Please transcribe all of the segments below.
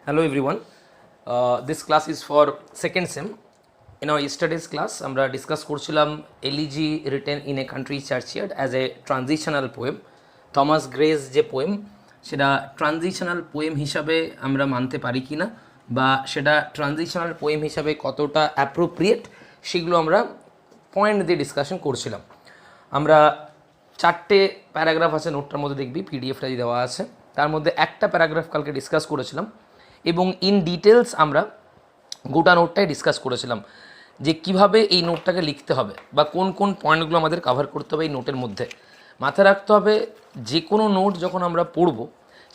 Hello everyone. This class is for second sem. In our yesterday's class, আমরা discuss করছিলাম Elegy written in a country Churchyard as a transitional poem. Thomas Gray's যে poem, সেটা transitional poem হিসাবে আমরা মানতে পারি কি না, বা সেটা ট্রানজিশনাল পোয়েম হিসাবে কতটা অ্যাপ্রোপ্রিয়েট, সেগুলো আমরা পয়েন্ট দিয়ে ডিসকাশন করছিলাম। আমরা 4টে প্যারাগ্রাফ আছে নোটটার মধ্যে, দেখবি পিডিএফটা দেওয়া আছে, তার মধ্যে একটা প্যারাগ্রাফ কালকে ডিসকাস করেছিলাম এবং ইন ডিটেলস আমরা গোটা নোটটাই ডিসকাস করেছিলাম যে কিভাবে এই নোটটাকে লিখতে হবে বা কোন কোন পয়েন্টগুলো আমাদের কভার করতে হবে এই নোটের মধ্যে। মাথায় রাখতে হবে, যে কোনো নোট যখন আমরা পড়ব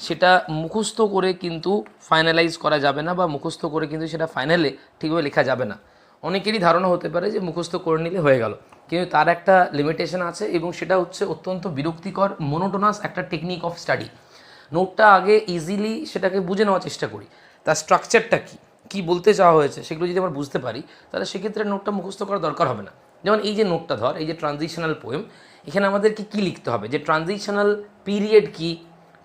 সেটা মুখস্থ করে কিন্তু ফাইনালাইজ করা যাবে না, বা মুখস্থ করে কিন্তু সেটা ফাইনালে ঠিকভাবে লেখা যাবে না। অনেকেরই ধারণা হতে পারে যে মুখস্থ করে নিলে হয়ে গেল, কিন্তু তার একটা লিমিটেশন আছে এবং সেটা হচ্ছে অত্যন্ত বিরক্তিকর, মোনোটোনাস একটা টেকনিক অফ স্টাডি। নোটটা আগে ইজিলি সেটাকে বুঝে নেওয়ার চেষ্টা করি, তার স্ট্রাকচারটা কী বলতে চাওয়া হয়েছে সেগুলো যদি আমরা বুঝতে পারি, তাহলে সেক্ষেত্রে নোটটা মুখস্থ করার দরকার হবে না। যেমন এই যে নোটটা ধর, এই যে ট্রানজিশনাল পোয়েম, এখানে আমাদেরকে কী লিখতে হবে, যে ট্রানজিশনাল পিরিয়ড কী,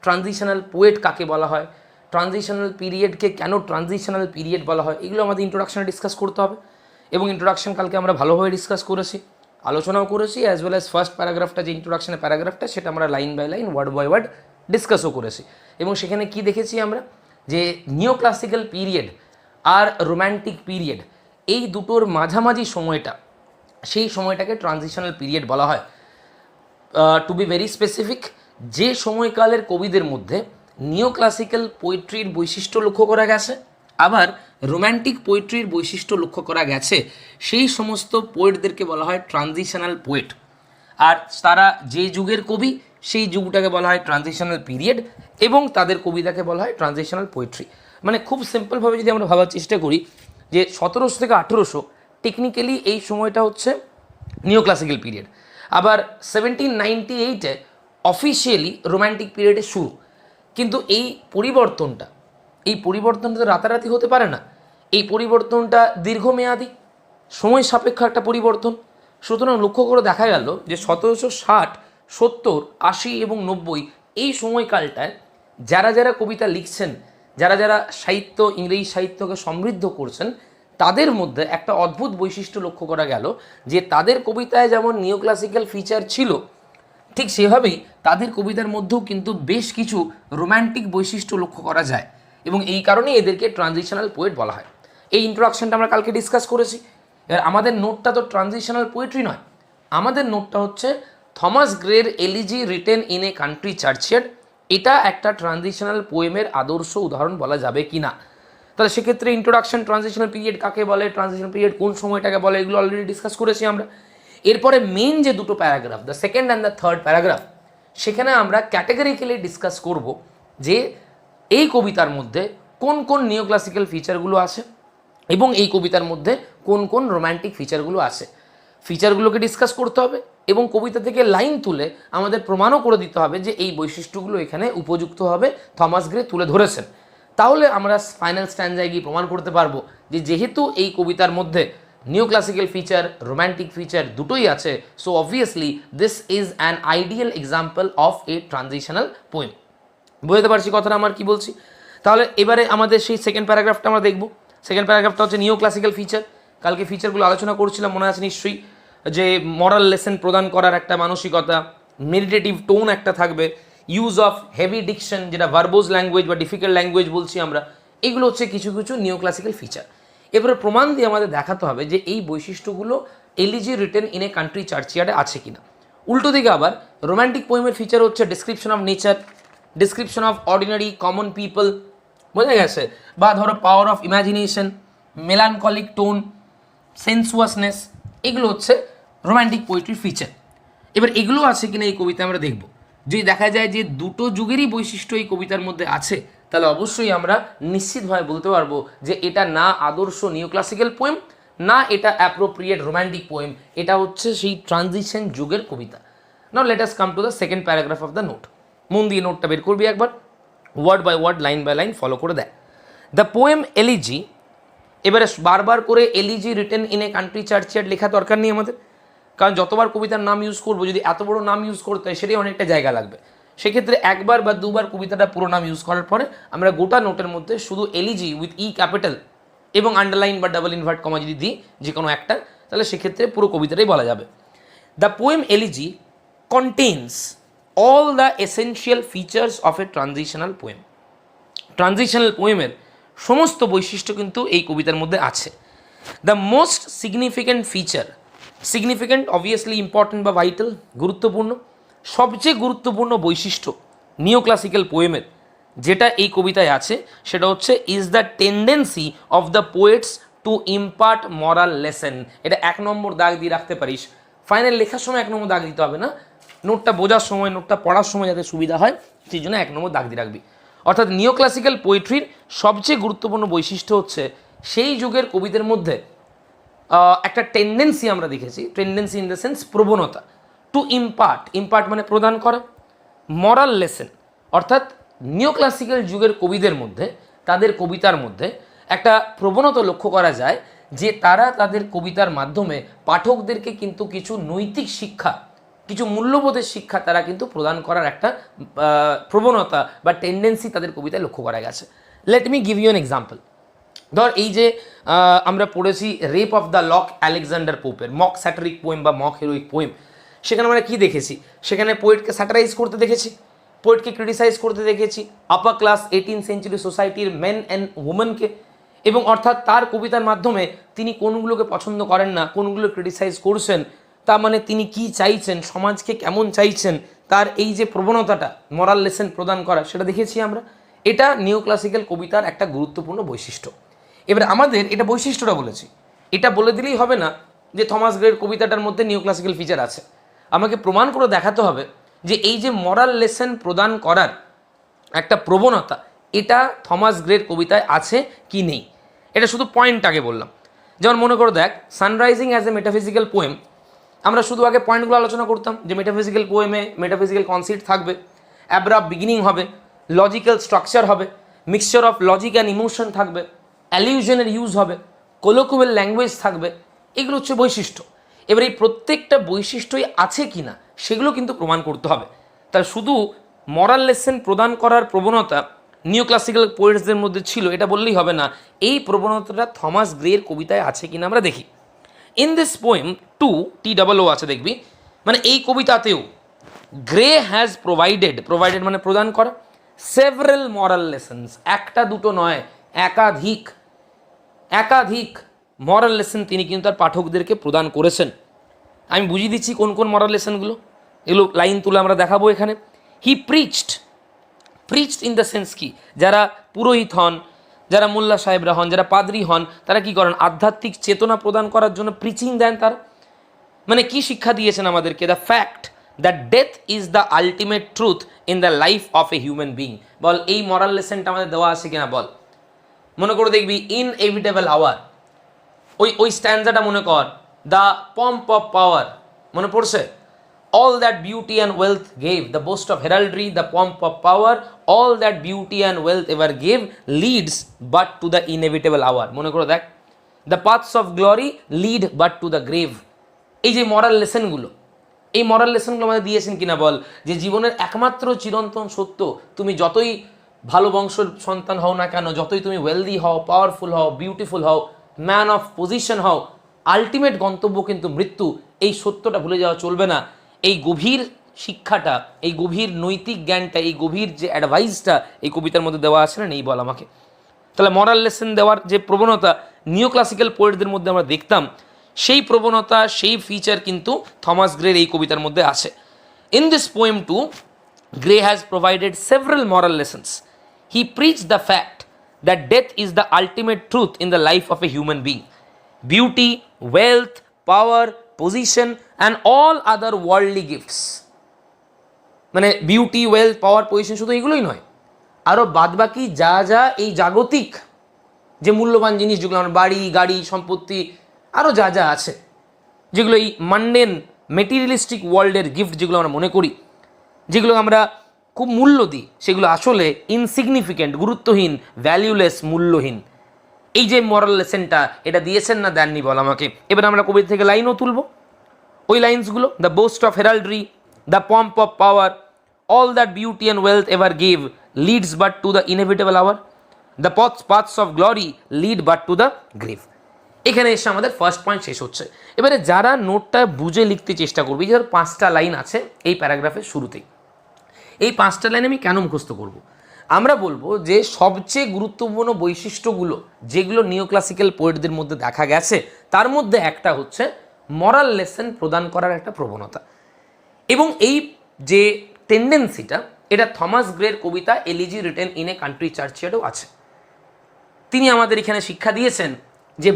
ট্রানজিশনাল পোয়েট কাকে বলা হয়, ট্রানজিশনাল পিরিয়ডকে কেন ট্রানজিশনাল পিরিয়ড বলা হয়, এগুলো আমাদের ইন্ট্রোডাকশনে ডিসকাস করতে হবে। এবং ইন্ট্রোডাকশন কালকে আমরা ভালোভাবে ডিসকাস করেছি, আলোচনাও করেছি, অ্যাজ ওয়েল অ্যাজ ফার্স্ট প্যারাগ্রাফটা যে ইন্ট্রোডাকশনের প্যারাগ্রাফটা, সেটা আমরা line by line, word by word ডিসকাসও করেছি। এবং সেখানে কি দেখেছি আমরা, যে নিও ক্লাসিক্যাল পিরিয়ড আর রোম্যান্টিক পিরিয়ড, এই দুটোর মাঝামাঝি সময়টা, সেই সময়টাকে ট্রানজিশনাল পিরিয়ড বলা হয়। টু বি ভেরি স্পেসিফিক, যে সময়কালের কবিদের মধ্যে নিও ক্লাসিক্যাল পোয়েট্রির বৈশিষ্ট্য লক্ষ্য করা গেছে, আবার রোম্যান্টিক পোয়েট্রির বৈশিষ্ট্য লক্ষ্য করা গেছে, সেই সমস্ত পোয়েটদেরকে বলা হয় ট্রানজিশনাল পোয়েট। আর তারা যে যুগের কবি, সেই যুগটাকে বলা হয় ট্রানজিশনাল পিরিয়ড, এবং তাদের কবিতাকে বলা হয় ট্রানজিশনাল পোয়েট্রি। মানে খুব সিম্পলভাবে যদি আমরা ভাবার চেষ্টা করি, যে 1700 থেকে 1800 টেকনিক্যালি এই সময়টা হচ্ছে নিও ক্লাসিক্যাল পিরিয়ড। আবার 1798-এ অফিসিয়ালি রোম্যান্টিক পিরিয়ডের শুরু। কিন্তু এই পরিবর্তনটা তো রাতারাতি হতে পারে না, এই পরিবর্তনটা দীর্ঘমেয়াদী, সময় সাপেক্ষ একটা পরিবর্তন। সুতরাং লক্ষ্য করে দেখা গেল যে 1760, 70, 80 এবং 90 এই সময়কালটায় যারা যারা কবিতা লিখছেন, যারা যারা সাহিত্য, ইংরেজি সাহিত্যকে সমৃদ্ধ করছেন, তাদের মধ্যে একটা অদ্ভুত বৈশিষ্ট্য লক্ষ্য করা গেল, যে তাদের কবিতায় যেমন নিও ক্লাসিক্যাল ফিচার ছিল, ঠিক সেভাবেই তাদের কবিতার মধ্যেও কিন্তু বেশ কিছু রোম্যান্টিক বৈশিষ্ট্য লক্ষ্য করা যায়, এবং এই কারণেই এদেরকে ট্রানজিশনাল পোয়েট বলা হয়। এই ইন্ট্রোডাকশনটা আমরা কালকে ডিসকাস করেছি। এবার আমাদের নোটটা তো ট্রানজিশনাল পোয়েট্রি নয়, আমাদের নোটটা হচ্ছে থমাস গ্রের elegy written in a country Churchyard. এটা একটা ট্রানজিশনাল পোয়েমের আদর্শ উদাহরণ বলা যাবে কি না। তাহলে সেক্ষেত্রে ইন্ট্রোডাকশন, ট্রানজিশনাল পিরিয়ড কাকে বলে, ট্রানজিশনাল পিরিয়ড কোন সময়টাকে বলে, এগুলো অলরেডি ডিসকাস করেছি আমরা। এরপরে মেন যে দুটো paragraph, the second and the third paragraph, সেখানে আমরা ক্যাটেগরিক্যালি ডিসকাস করব যে এই কবিতার মধ্যে কোন কোন নিও ক্লাসিক্যাল ফিচারগুলো আছে এবং এই কবিতার মধ্যে কোন কোন রোম্যান্টিক ফিচারগুলো আছে। ফিচারগুলোকে ডিসকাস করতে হবে এবং কবিতা থেকে লাইন তুলে আমাদের প্রমাণও করে দিতে হবে যে এই বৈশিষ্ট্যগুলো এখানে উপযুক্তভাবে থমাস গ্রে তুলে ধরেছেন। তাহলে আমরা ফাইনাল স্ট্যান্ডায় গিয়ে প্রমাণ করতে পারবো যে যেহেতু এই কবিতার মধ্যে নিও ক্লাসিক্যাল ফিচার, রোম্যান্টিক ফিচার দুটোই আছে, so obviously this is an ideal example of a transitional poem. বুঝতে পারছি কথাটা আমার কি বলছি? তাহলে এবারে আমাদের সেই সেকেন্ড প্যারাগ্রাফটা আমরা দেখব। সেকেন্ড প্যারাগ্রাফটা হচ্ছে নিও ক্লাসিক্যাল ফিচার। কালকে ফিচারগুলো আলোচনা করছিলাম, মনে আছে নিশ্চয়ই, যে মরাল লেসন প্রদান করার একটা মানসিকতা, মেডিটেটিভ টোন একটা থাকবে, ইউজ অফ হেভি ডিকশন, যেটা ভার্বোজ ল্যাঙ্গুয়েজ বা ডিফিকাল্ট ল্যাঙ্গুয়েজ বলছি আমরা, এগুলো হচ্ছে কিছু কিছু নিও ক্লাসিক্যাল ফিচার। এবারে প্রমাণ দিয়ে আমাদের দেখাতে হবে যে এই বৈশিষ্ট্যগুলো Elegy written in a country চার্চিয়ার্ডে আছে কিনা। উল্টো দিকে আবার রোম্যান্টিক পোয়েমের ফিচার হচ্ছে description of nature, description of ordinary common people, বোঝা গেছে, বা ধরো power of imagination, melancholic tone, sensuousness, এগুলো হচ্ছে রোম্যান্টিক পোয়েট্রির ফিচার। এবার এগুলো আছে কিনা এই কবিতা আমরা দেখব। যদি দেখা যায় যে দুটো যুগেরই বৈশিষ্ট্য এই কবিতার মধ্যে আছে, তাহলে অবশ্যই আমরা নিশ্চিতভাবে বলতে পারবো যে এটা না আদর্শ নিও ক্লাসিক্যাল পোয়েম, না এটা অ্যাপ্রোপ্রিয়েট রোম্যান্টিক পোয়েম, এটা হচ্ছে সেই ট্রানজিশন যুগের কবিতা। Now let us come to the second paragraph of the note. মন দিয়ে নোটটা বের করবি একবার, word by word, line by line follow করে দেয়। দ্য পোয়েম এলিজি, এবারে বারবার করে elegy written in a country churchyard লেখা দরকার নেই আমাদের, কারণ যতবার কবিতার নাম ইউজ করবো, যদি এত বড় নাম ইউজ করতে হয় সেটাই অনেকটা জায়গা লাগবে। সেক্ষেত্রে একবার বা দুবার কবিতাটা পুরো নাম ইউজ করার পরে আমরা গোটা নোটের মধ্যে শুধু এলিজি উইথ ই ক্যাপিটাল এবং আন্ডারলাইন বা ডাবল ইনভার্ট কমা যদি দিই যে কোনো একটা, তাহলে সেক্ষেত্রে পুরো কবিতাটাই বলা যাবে। The poem elegy contains all the essential features of a transitional poem. Transitional পোয়েমের সমস্ত বৈশিষ্ট্য কিন্তু এই কবিতার মধ্যে আছে। The most significant feature, significant obviously important বা ভাইটাল, গুরুত্বপূর্ণ, সবচেয়ে গুরুত্বপূর্ণ বৈশিষ্ট্য নিও ক্লাসিক্যাল পোয়েমের যেটা এই কবিতায় আছে সেটা হচ্ছে is the tendency of the poets to impart moral lesson. এটা 1 নম্বর দাগ দিয়ে রাখতে পারিস, ফাইনাল লেখার সময় 1 নম্বর দাগ দিতে হবে না, নোটটা বোঝার সময় নোটটা পড়ার সময় যাতে সুবিধা হয় সেই জন্য 1 নম্বর দাগ দিয়ে রাখবি। অর্থাৎ নিও ক্লাসিক্যাল পোয়েট্রির সবচেয়ে গুরুত্বপূর্ণ বৈশিষ্ট্য হচ্ছে সেই যুগের কবিদের মধ্যে একটা টেন্ডেন্সি আমরা দেখেছি, টেন্ডেন্সি ইন দ্য সেন্স প্রবণতা, টু ইম্পার্ট, ইম্পার্ট মানে প্রদান করা, মরাল লেসন, অর্থাৎ নিও ক্লাসিক্যাল যুগের কবিদের মধ্যে, তাদের কবিতার মধ্যে একটা প্রবণতা লক্ষ্য করা যায় যে তারা তাদের কবিতার মাধ্যমে পাঠকদেরকে কিন্তু কিছু নৈতিক শিক্ষা, কিছু মূল্যবোধের শিক্ষা তারা কিন্তু প্রদান করার একটা প্রবণতা বা টেন্ডেন্সি তাদের কবিতায় লক্ষ্য করা গেছে। Let me give you an example. ধর এই যে আমরা পড়েছি rape of the lock Alexander পোপের মক স্যাটারিক পোয়েম বা মক হিরোইক পোয়েম, সেখানে আমরা কী দেখেছি? সেখানে পোয়েটকে স্যাটারাইজ করতে দেখেছি, পোয়েটকে ক্রিটিসাইজ করতে দেখেছি আপার ক্লাস 18th সেঞ্চুরি সোসাইটির মেন অ্যান্ড উমেনকে, এবং অর্থাৎ তার কবিতার মাধ্যমে তিনি কোনগুলোকে পছন্দ করেন না, কোনগুলো ক্রিটিসাইজ করছেন, তা মানে তিনি কি চাইছেন, সমাজকে কেমন চাইছেন, তার এই যে প্রবণতাটা মরাল লেসন প্রদান করা সেটা দেখেছি আমরা। এটা নিও ক্লাসিক্যাল কবিতার একটা গুরুত্বপূর্ণ বৈশিষ্ট্য। এবার আমাদের এটা বৈশিষ্ট্যটা বলেছি, এটা বলে দিলেই হবে না যে থমাস গ্রের কবিতাটার মধ্যে নিও ক্লাসিক্যাল ফিচার আছে, আমাকে প্রমাণ করে দেখাতে হবে যে এই যে মরাল লেসন প্রদান করার একটা প্রবণতা এটা থমাস গ্রের কবিতায় আছে কি নেই। এটা শুধু পয়েন্ট আগে বললাম। যেমন মনে করো দেখ, sunrising as a metaphysical poem, আমরা শুধু আগে পয়েন্টগুলো আলোচনা করতাম যে মেটাফিজিক্যাল পোয়েমে মেটাফিজিক্যাল কনসেপ্ট থাকবে, অ্যাব্রাপ্ট বিগিনিং হবে, লজিক্যাল স্ট্রাকচার হবে, mixture of logic and emotion থাকবে, অ্যালিউশনের ইউজ হবে, কোলোকুয়াল ল্যাঙ্গুয়েজ থাকবে, এগুলো হচ্ছে বৈশিষ্ট্য। এবার এই প্রত্যেকটা বৈশিষ্ট্যই আছে কি না সেগুলো কিন্তু প্রমাণ করতে হবে। তার শুধু মরাল লেসন প্রদান করার প্রবণতা নিও ক্লাসিক্যাল পোয়েটসদের মধ্যে ছিল এটা বললেই হবে না, এই প্রবণতাটা থমাস গ্রের কবিতায় আছে কিনা আমরা দেখি। In this poem too TOO আছে দেখবি, মানে এই কবিতাতেও গ্রে হ্যাজ প্রোভাইডেড, প্রোভাইডেড মানে প্রদান করা, সেভারাল মরাল লেসন্স, একটা দুটো নয় একাধিক একাধিক মরাল লেসন তিনি কিন্তু তার পাঠকদেরকে প্রদান করেছেন। আমি বুঝিয়ে দিচ্ছি কোন কোন মরাল লেসনগুলো, এগুলো লাইন তুলে আমরা দেখাবো এখানে। হি প্রিচড, প্রিচড ইন দ্য সেন্স কি, যারা পুরোহিত হন, যারা মোল্লা সাহেবরা হন, যারা পাদ্রী হন, তারা কি করেন? আধ্যাত্মিক চেতনা প্রদান করার জন্য প্রিচিং দেন। তারা মানে কি শিক্ষা দিয়েছেন আমাদেরকে? The fact that death is the ultimate truth in the life of a human being. বল এই মরাল লেসনটা আমাদের দেওয়া আছে কিনা বল। মনে করে দেখবি ইনএভিটেবল আওয়ার, ওই স্ট্যান্ডাটা মনে কর, দ্য পম্প অফ পাওয়ার মনে পড়ছে, all that beauty and wealth gave, the boast of heraldry, the pomp of power, all that beauty and wealth ever gave leads but to the inevitable hour. মনে করে দেখ, the paths of glory lead but to the grave। এই যে মরাল লেসনগুলো, এই মরাল লেসনগুলো আমাদের দিয়েছেন কিনা বল, যে জীবনের একমাত্র চিরন্তন সত্য, তুমি যতই ভালো বংশের সন্তান হও না কেন, যতই তুমি ওয়েলদি হও, পাওয়ারফুল হও, বিউটিফুল হও, ম্যান অফ পজিশন হও, আলটিমেট গন্তব্য কিন্তু মৃত্যু। এই সত্যটা ভুলে যাওয়া চলবে না। এই গভীর শিক্ষাটা, এই গভীর নৈতিক জ্ঞানটা, এই গভীর যে অ্যাডভাইসটা এই কবিতার মধ্যে দেওয়া আছে না, নেই বল আমাকে। তাহলে মরাল লেসন দেওয়ার যে প্রবণতা নিও ক্লাসিক্যাল পোয়েটদের মধ্যে আমরা দেখতাম, সেই প্রবণতা, সেই ফিচার কিন্তু থমাস গ্রের এই কবিতার মধ্যে আছে। In this poem too Gray has provided several moral lessons. He preach the fact that death is the ultimate truth in the life of a human being. Beauty, wealth, power, position and all other worldly gifts, মানে beauty, wealth, power, position শুধু এগুলোই নয়, আরও বাদবাকি যা যা এই জাগতিক যে মূল্যবান জিনিস যেগুলো আমার বাড়ি, গাড়ি, সম্পত্তি, আরও যা যা আছে, যেগুলো এই মান্ডেন মেটেরিয়ালিস্টিক ওয়ার্ল্ডের গিফট যেগুলো আমরা মনে করি, যেগুলো আমরা খুব মূল্য দিই, সেগুলো আসলে ইনসিগনিফিক্যান্ট, গুরুত্বহীন, ভ্যালুলেস, মূল্যহীন। এই যে মরাল লেসনটা এটা দিয়েছেন না দেননি বল আমাকে। এবার আমরা কবিতা থেকে লাইনও তুলব, ওই লাইন্সগুলো, the boast of heraldry, the pomp of power, all that beauty and wealth ever gave leads but to the inevitable hour. The paths of glory lead but to the grave. এখানে এসে আমাদের ফার্স্ট পয়েন্ট শেষ হচ্ছে। এবারে যারা নোটটা বুঝে লিখতে চেষ্টা করবে, যে 5টা লাইন আছে এই প্যারাগ্রাফের শুরুতেই, এই 5টা লাইন আমি কেন মুখস্থ করব? আমরা বলবো যে সবচেয়ে গুরুত্বপূর্ণ বৈশিষ্ট্যগুলো যেগুলো নিও ক্লাসিক্যাল পোয়েটদের মধ্যে দেখা গেছে, তার মধ্যে একটা হচ্ছে মরাল লেসন প্রদান করার একটা প্রবণতা। এবং এই যে টেন্ডেন্সিটা, এটা থমাস গ্রের কবিতা elegy written in a country চার্চিয়ার্ডেও আছে। তিনি আমাদের এখানে শিক্ষা দিয়েছেন যে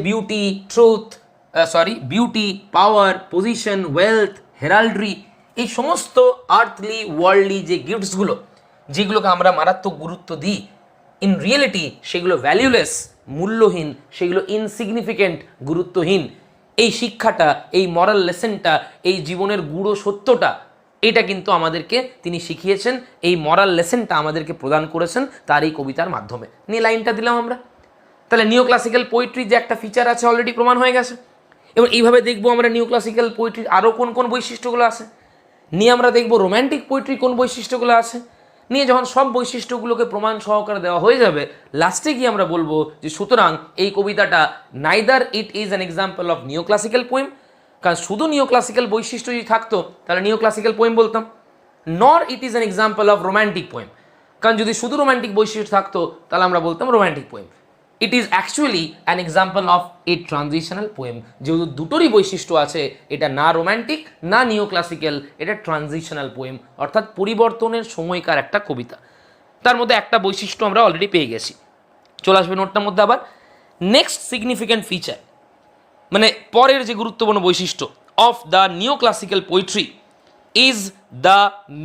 beauty, power, position, wealth, heraldry, এই সমস্ত আর্থলি ওয়ার্ল্ডলি যে গিফটসগুলো, যেগুলোকে আমরা মারাত্মক গুরুত্ব দিই, ইন রিয়েলিটি সেগুলো ভ্যালুলেস, মূল্যহীন, সেগুলো ইনসিগনিফিকেন্ট, গুরুত্বহীন। এই শিক্ষাটা, এই মরাল লেসনটা, এই জীবনের গূঢ় সত্যটা, এটা কিন্তু আমাদেরকে তিনি শিখিয়েছেন, এই মরাল লেসনটা আমাদেরকে প্রদান করেছেন তার এই কবিতার মাধ্যমে। নিয়ে লাইনটা দিলাম আমরা। তাহলে নিও ক্লাসিক্যাল পোয়েট্রি যে একটা ফিচার আছে অলরেডি প্রমাণ হয়ে গেছে। এবার এইভাবে দেখবো আমরা নিও ক্লাসিক্যাল পোয়েট্রির আরও কোন কোন বৈশিষ্ট্যগুলো আছে, নিয়ে আমরা দেখবো রোম্যান্টিক পোয়েট্রি কোন বৈশিষ্ট্যগুলো আছে, নিয়ে যখন সব বৈশিষ্ট্যগুলোকে প্রমাণ সহকারে দেওয়া হয়ে যাবে, লাস্টে গিয়ে আমরা বলবো যে সুতরাং এই কবিতাটা neither it is an example of neo classical poem, কারণ শুধু নিও ক্লাসিক্যাল বৈশিষ্ট্য যদি থাকতো তাহলে নিও ক্লাসিক্যাল পোয়েম বলতাম, নর it is an example of romantic poem, কারণ যদি শুধু রোম্যান্টিক বৈশিষ্ট্য থাকতো তাহলে আমরা বলতাম romantic poem. It is actually an example of a transitional poem, যেহেতু দুটোরই বৈশিষ্ট্য আছে, এটা না রোম্যান্টিক না নিও ক্লাসিক্যাল, এটা ট্রানজিশনাল পোয়েম, অর্থাৎ পরিবর্তনের সময়কার একটা কবিতা। তার মধ্যে একটা বৈশিষ্ট্য আমরা অলরেডি পেয়ে গেছি। চলে আসবে নোটটার মধ্যে আবার নেক্সট সিগনিফিক্যান্ট ফিচার, মানে পরের যে গুরুত্বপূর্ণ বৈশিষ্ট্য অফ দ্য নিও classical poetry is the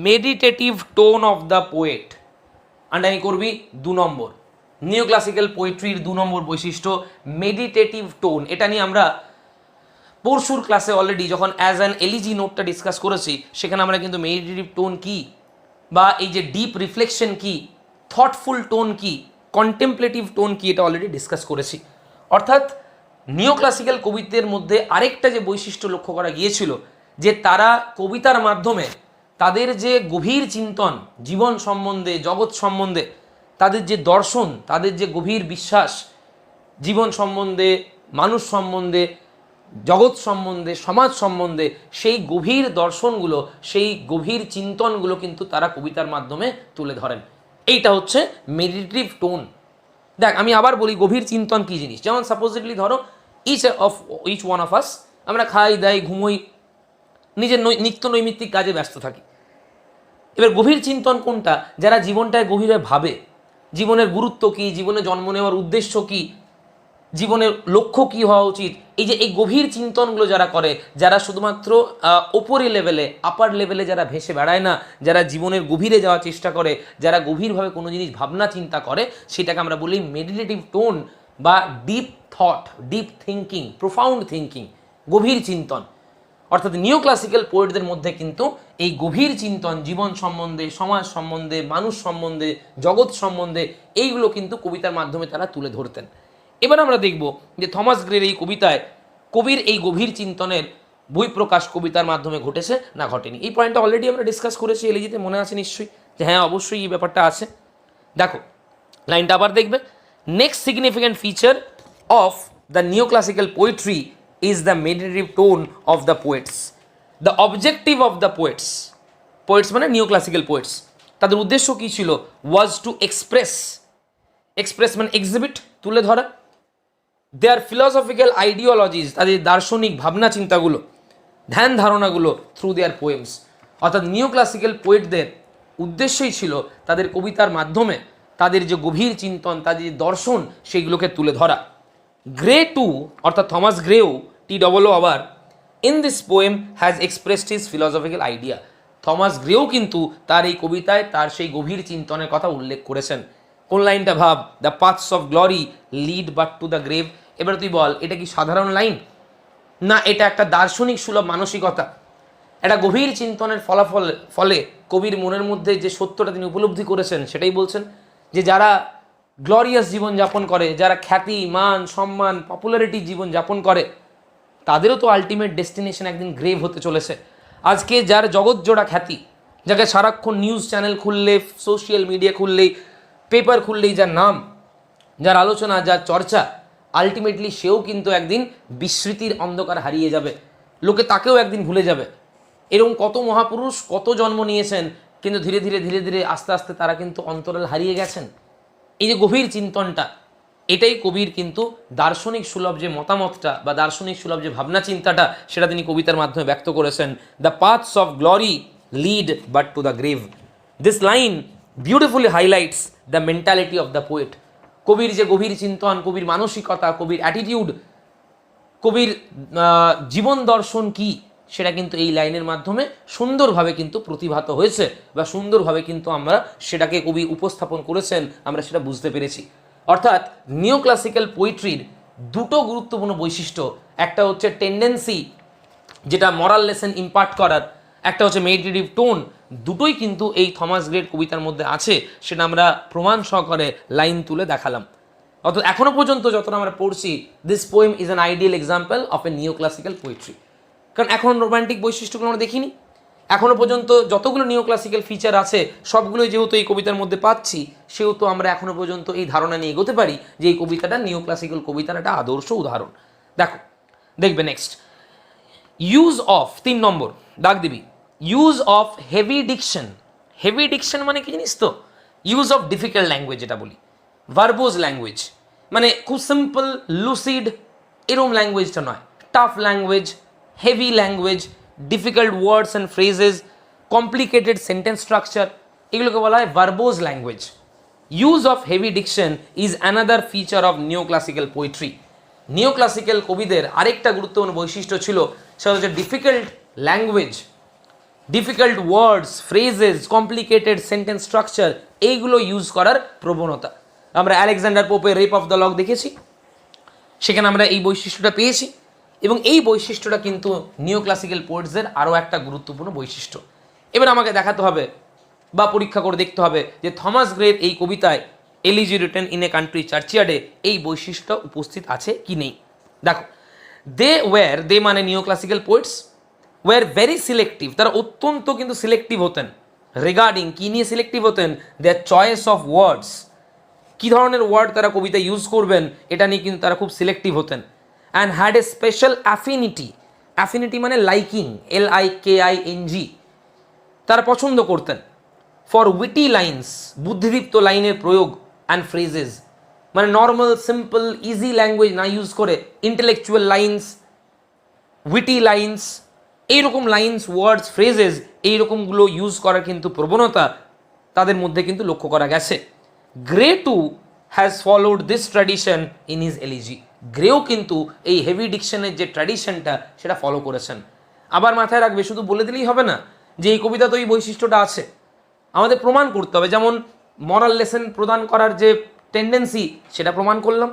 meditative tone of the poet. Underline করবি 2 নম্বর, নিও ক্লাসিক্যাল পোয়েট্রির 2 নম্বর বৈশিষ্ট্য মেডিটেটিভ টোন। এটা নিয়ে আমরা পরশুর ক্লাসে অলরেডি যখন অ্যাজ অ্যান এলিজি নোটটা ডিসকাস করেছি, সেখানে আমরা কিন্তু মেডিটেটিভ টোন কি, বা এই যে ডিপ রিফ্লেকশন কি, থটফুল টোন কি, কন্টেম্পলেটিভ টোন কি, এটা অলরেডি ডিসকাস করেছি। অর্থাৎ নিও ক্লাসিক্যাল কবিদের মধ্যে আরেকটা যে বৈশিষ্ট্য লক্ষ্য করা গিয়েছিল, যে তারা কবিতার মাধ্যমে তাদের যে গভীর চিন্তন জীবন সম্বন্ধে, জগৎ সম্বন্ধে, তাদের যে দর্শন, তাদের যে গভীর বিশ্বাস জীবন সম্বন্ধে, মানুষ সম্বন্ধে, জগৎ সম্বন্ধে, সমাজ সম্বন্ধে, সেই গভীর দর্শনগুলো, সেই গভীর চিন্তনগুলো কিন্তু তারা কবিতার মাধ্যমে তুলে ধরেন। এইটা হচ্ছে মেডিটেটিভ টোন। দেখ আমি আবার বলি, গভীর চিন্তন কী জিনিস, যেমন সাপোজিটলি ধরো ইচ ওয়ান অফ আস, আমরা খাই দাই ঘুমোই, নিজের নিত্য নৈমিত্তিক কাজে ব্যস্ত থাকি। এবার গভীর চিন্তন কোনটা? যারা জীবনটায় গভীরে ভাবে, জীবনের গুরুত্ব কী, জীবনে জন্ম নেওয়ার উদ্দেশ্য কী, জীবনের লক্ষ্য কী হওয়া উচিত, এই যে এই গভীর চিন্তনগুলো যারা করে, যারা শুধুমাত্র ওপরে লেভেলে, আপার লেভেলে যারা ভেসে বেড়ায় না, যারা জীবনের গভীরে যাওয়ার চেষ্টা করে, যারা গভীরভাবে কোনো জিনিস ভাবনা চিন্তা করে, সেটাকে আমরা বলি মেডিটেটিভ টোন বা deep thought, deep thinking, profound thinking, গভীর চিন্তন। অর্থাৎ নিও ক্লাসিক্যাল পোয়েটদের মধ্যে কিন্তু এই গভীর চিন্তন জীবন সম্বন্ধে, সমাজ সম্বন্ধে, মানুষ সম্বন্ধে, জগৎ সম্বন্ধে, এইগুলো কিন্তু কবিতার মাধ্যমে তারা তুলে ধরতেন। এবার আমরা দেখব যে থমাস গ্রের এই কবিতায় কবির এই গভীর চিন্তনের বহিঃপ্রকাশ কবিতার মাধ্যমে ঘটেছে না ঘটেনি। এই পয়েন্টটা অলরেডি আমরা ডিসকাস করেছি এলিজিতে, মনে আছে নিশ্চয়ই যে হ্যাঁ অবশ্যই এই ব্যাপারটা আছে। দেখো লাইনটা আবার দেখবে, next significant feature of the নিও classical poetry is the meditative tone of the poets. The objective of the poets মানে neoclassical poets, তাদের উদ্দেশ্য কী ছিল? was to express মানে exhibit, তুলে ধরা, their philosophical ideologies, তাদের দার্শনিক ভাবনা চিন্তাগুলো, ধ্যান ধারণাগুলো through their poems। অর্থাৎ নিওক্লাসিক্যাল পোয়েটদের উদ্দেশ্যই ছিল তাদের কবিতার মাধ্যমে তাদের যে গভীর চিন্তন, তাদের যে দর্শন, সেইগুলোকে তুলে ধরা। গ্রে টু, অর্থাৎ থমাস গ্রেও, TOO আবার, in this poem has expressed his philosophical idea. Thomas গ্রেও কিন্তু তার এই কবিতায় তার সেই গভীর চিন্তনের কথা উল্লেখ করেছেন। কোন লাইনটা ভাব, the paths of glory lead but to the grave. এবার তুই বল, এটা কি সাধারণ লাইন, না এটা একটা দার্শনিক সুলভ মানসিকতা? একটা গভীর চিন্তনের ফলে কবির মনের মধ্যে যে সত্যটা তিনি উপলব্ধি করেছেন সেটাই বলছেন, যে যারা গ্লোরিয়াস জীবনযাপন করে, যারা খ্যাতি, মান, সম্মান, পপুলারিটি জীবনযাপন করে, তাদেরও তো আলটিমেট ডেস্টিনেশন একদিন গ্রেভ হতে চলেছে। আজকে যার জগৎজোড়া খ্যাতি, যাকে সারাক্ষণ নিউজ চ্যানেল খুললে, সোশ্যাল মিডিয়া খুললেই, পেপার খুললেই যার নাম, যার আলোচনা, যার চর্চা, আলটিমেটলি সেও কিন্তু একদিন বিস্মৃতির অন্ধকার হারিয়ে যাবে, লোকে তাকেও একদিন ভুলে যাবে। এরকম কত মহাপুরুষ কত জন্ম নিয়েছেন, কিন্তু ধীরে ধীরে ধীরে ধীরে আস্তে আস্তে তারা কিন্তু অন্তরাল হারিয়ে গেছেন। এই যে গভীর চিন্তনটা, এটাই কবির কিন্তু দার্শনিক সুলভ যে মতামতটা বা দার্শনিক সুলভ যে ভাবনা চিন্তাটা, সেটা তিনি কবিতার মাধ্যমে ব্যক্ত করেছেন। The paths of glory lead but to the grave. This line beautifully highlights the mentality of the poet. কবির যে গভীর চিন্তন, কবির মানসিকতা, কবির অ্যাটিটিউড, কবির জীবন দর্শন কি, সেটা কিন্তু এই লাইনের মাধ্যমে সুন্দরভাবে কিন্তু প্রতিভাত হয়েছে বা সুন্দরভাবে কিন্তু আমরা সেটাকে কবি উপস্থাপন করেছেন, আমরা সেটা বুঝতে পেরেছি। অর্থাৎ নিও ক্লাসিক্যাল পোয়েট্রির দুটো গুরুত্বপূর্ণ বৈশিষ্ট্য, একটা হচ্ছে টেন্ডেন্সি যেটা মরাল লেসন ইম্পার্ট করার, একটা হচ্ছে মেডিটেটিভ টোন, দুটোই কিন্তু এই থমাস গ্রের কবিতার মধ্যে আছে, সেটা আমরা প্রমাণ সহকারে লাইন তুলে দেখালাম। অর্থাৎ এখনো পর্যন্ত যতটা আমরা পড়ছি, this poem is an ideal example of এ নিও ক্লাসিক্যাল পোয়েট্রি। কারণ এখন রোম্যান্টিক বৈশিষ্ট্যগুলো আমরা দেখিনি, এখনো পর্যন্ত যতগুলো নিও ক্লাসিক্যাল ফিচার আছে সবগুলোই যেহেতু এই কবিতার মধ্যে পাচ্ছি, সেহেতু আমরা এখনো পর্যন্ত এই ধারণা নিয়ে এগোতে পারি যে এই কবিতাটা নিও ক্লাসিক্যাল কবিতার একটা আদর্শ উদাহরণ। দেখো, দেখবে নেক্সট ইউজ অফ, 3 নম্বর দাগ দিবি, use of heavy diction. Heavy diction মানে কি জানিস তো? ইউজ অফ ডিফিকাল্ট ল্যাঙ্গুয়েজ, যেটা বলি ভার্বোজ ল্যাঙ্গুয়েজ, মানে খুব সিম্পল লুসিড এরম ল্যাঙ্গুয়েজটা নয়, tough language, heavy language, difficult words and phrases, complicated sentence structure, এগুলোকে বলা হয় verbose language. Use of heavy diction is another feature of neo classical poetry. Neo classical কবিদের আরেকটা গুরুত্বপূর্ণ বৈশিষ্ট্য ছিল, সেটা হচ্ছে difficult language, difficult words, phrases, complicated sentence structure, এইগুলো ইউজ করার প্রবণতা। আমরা আলেকজান্ডার পোপের রেপ অফ দ্য লক দেখেছি, সেখানে আমরা এই বৈশিষ্ট্যটা পেয়েছি, এবং এই বৈশিষ্ট্যটা কিন্তু নিও ক্লাসিক্যাল পোয়েটসদের আরও একটা গুরুত্বপূর্ণ বৈশিষ্ট্য। এবার আমাকে দেখাতে হবে বা পরীক্ষা করে দেখতে হবে যে থমাস গ্রের এই কবিতায় elegy written in a country চার্চিয়ার্ডে এই বৈশিষ্ট্য উপস্থিত আছে কি নেই। দেখো, দে মানে neo classical poets were very selective, তারা অত্যন্ত কিন্তু সিলেক্টিভ হতেন। রিগার্ডিং, কি নিয়ে সিলেক্টিভ হতেন? দেয়ার চয়েস অফ ওয়ার্ডস, কী ধরনের ওয়ার্ড তারা কবিতা ইউজ করবেন এটা নিয়ে কিন্তু তারা খুব সিলেক্টিভ হতেন। And had a special affinity, affinity মানে লাইকিং, LIKING, তারা পছন্দ করতেন ফর উইটি লাইন্স, বুদ্ধিদীপ্ত লাইনের প্রয়োগ, অ্যান্ড ফ্রেজেস, মানে নর্মাল সিম্পল ইজি ল্যাঙ্গুয়েজ না ইউজ করে ইন্টেলেকচুয়াল লাইন্স, উইটি লাইন্স, এইরকম লাইন্স, ওয়ার্ডস, ফ্রেজেস, এইরকমগুলো ইউজ করার কিন্তু প্রবণতা তাদের মধ্যে কিন্তু লক্ষ্য করা গেছে। Gray too has followed this tradition in his elegy. গ্রেও কিন্তু এই হেভি ডিকশনের যে ট্র্যাডিশনটা সেটা ফলো করেছেন। আবার মাথায় রাখবে, শুধু বলে দিলেই হবে না যে এই কবিতা তো এই বৈশিষ্ট্যটা আছে, আমাদের প্রমাণ করতে হবে। যেমন মরাল লেসন প্রদান করার যে টেন্ডেন্সি, সেটা প্রমাণ করলাম।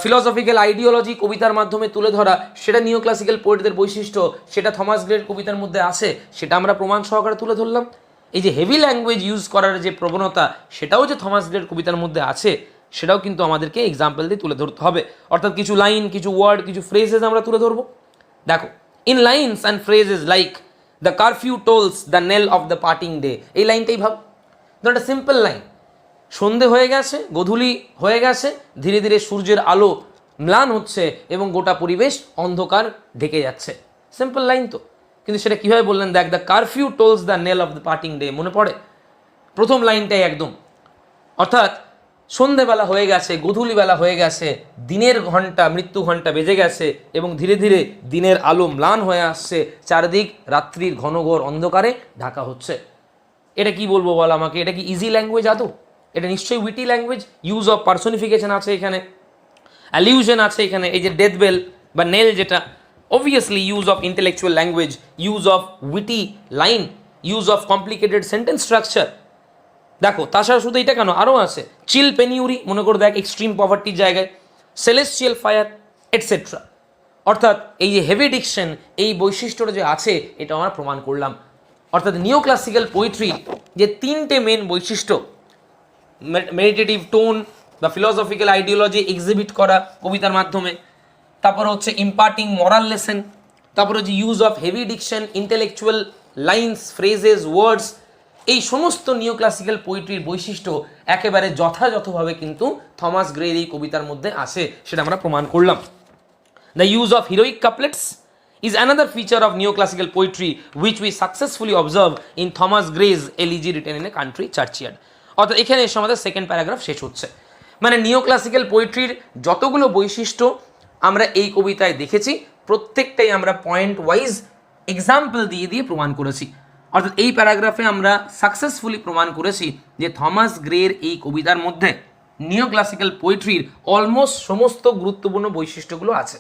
ফিলসফিক্যাল আইডিওলজি কবিতার মাধ্যমে তুলে ধরা, সেটা নিও ক্লাসিক্যাল পোয়েটদের বৈশিষ্ট্য, সেটা থমাস গ্রের কবিতার মধ্যে আছে, সেটা আমরা প্রমাণ সহকারে তুলে ধরলাম। এই যে হেভি ল্যাঙ্গুয়েজ ইউজ করার যে প্রবণতা, সেটাও যে থমাস গ্রের কবিতার মধ্যে আছে, সেটাও কিন্তু আমাদেরকে এক্সাম্পল দিয়ে তুলে ধরতে হবে। অর্থাৎ কিছু লাইন, কিছু ওয়ার্ড, কিছু ফ্রেজেস আমরা তুলে ধরবো। দেখো, in lines and phrases like the curfew tolls the knell of the parting day, এই লাইনটাই ভাব, একটা সিম্পল লাইন, সন্ধে হয়ে গেছে, গোধূলি হয়ে গেছে, ধীরে ধীরে সূর্যের আলো ম্লান হচ্ছে এবং গোটা পরিবেশ অন্ধকার ঢেকে যাচ্ছে, সিম্পল লাইন তো, কিন্তু সেটা কীভাবে বললেন? দেখ, the curfew tolls the knell of the parting day, মনে পড়ে প্রথম লাইনটাই একদম। অর্থাৎ সন্ধেবেলা হয়ে গেছে, গোধূলিবেলা হয়ে গেছে, দিনের ঘন্টা, মৃত্যু ঘন্টা বেজে গেছে এবং ধীরে ধীরে দিনের আলো ম্লান হয়ে আসছে, চারদিক রাত্রির ঘনঘোর অন্ধকারে ঢাকা হচ্ছে। এটা কি বলবো বল আমাকে? এটা কি ইজি ল্যাঙ্গুয়েজ আদৌ? এটা নিশ্চয়ই witty language. Use of personification আছে এখানে, অ্যালিউশন আছে এখানে, এই যে ডেথ বেল বা নেল যেটা, obviously use of intellectual language, use of witty line, use of complicated sentence structure. দেখো, তাছাড়া শুধু এটা কেন, আরও আছে চিল পেনিউরি, মনে করে দেখ, এক্সট্রিম পভার্টির জায়গায়, সেলেস্টিয়াল ফায়ার, এটসেট্রা। অর্থাৎ এই যে হেভি ডিকশন, এই বৈশিষ্ট্যটা যে আছে, এটা আমরা প্রমাণ করলাম। অর্থাৎ নিও ক্লাসিক্যাল পোয়েট্রি যে 3টে মেন বৈশিষ্ট্য, মেডিটেটিভ টোন বা ফিলসফিক্যাল আইডিওলজি এক্সিবিট করা কবিতার মাধ্যমে, তারপর হচ্ছে ইম্পার্টিং মরাল লেসন, তারপর হচ্ছে use of heavy diction, intellectual lines, phrases, words, এই সমস্ত নিও ক্লাসিক্যাল পোয়েট্রির বৈশিষ্ট্য একেবারে যথাযথভাবে কিন্তু থমাস গ্রের এই কবিতার মধ্যে আছে, সেটা আমরা প্রমাণ করলাম। The use of heroic কাপলেটস is another feature of neoclassical poetry which we successfully observe in Thomas Gray's Elegy Written in a Country Churchyard. অর্থাৎ এখানে এসে আমাদের সেকেন্ড প্যারাগ্রাফ শেষ হচ্ছে। মানে নিওক্লাসিক্যাল পোয়েট্রির যতগুলো বৈশিষ্ট্য আমরা এই কবিতায় দেখেছি প্রত্যেকটাই আমরা পয়েন্ট ওয়াইজ এক্সাম্পল দিয়ে দিয়ে প্রমাণ করেছি। অর্থাৎ এই প্যারাগ্রাফে আমরা সাকসেসফুলি প্রমাণ করেছি যে থমাস গ্রের এই কবিতার মধ্যে নিওক্লাসিক্যাল পোয়েট্রির অলমোস্ট সমস্ত গুরুত্বপূর্ণ বৈশিষ্ট্যগুলো আছে।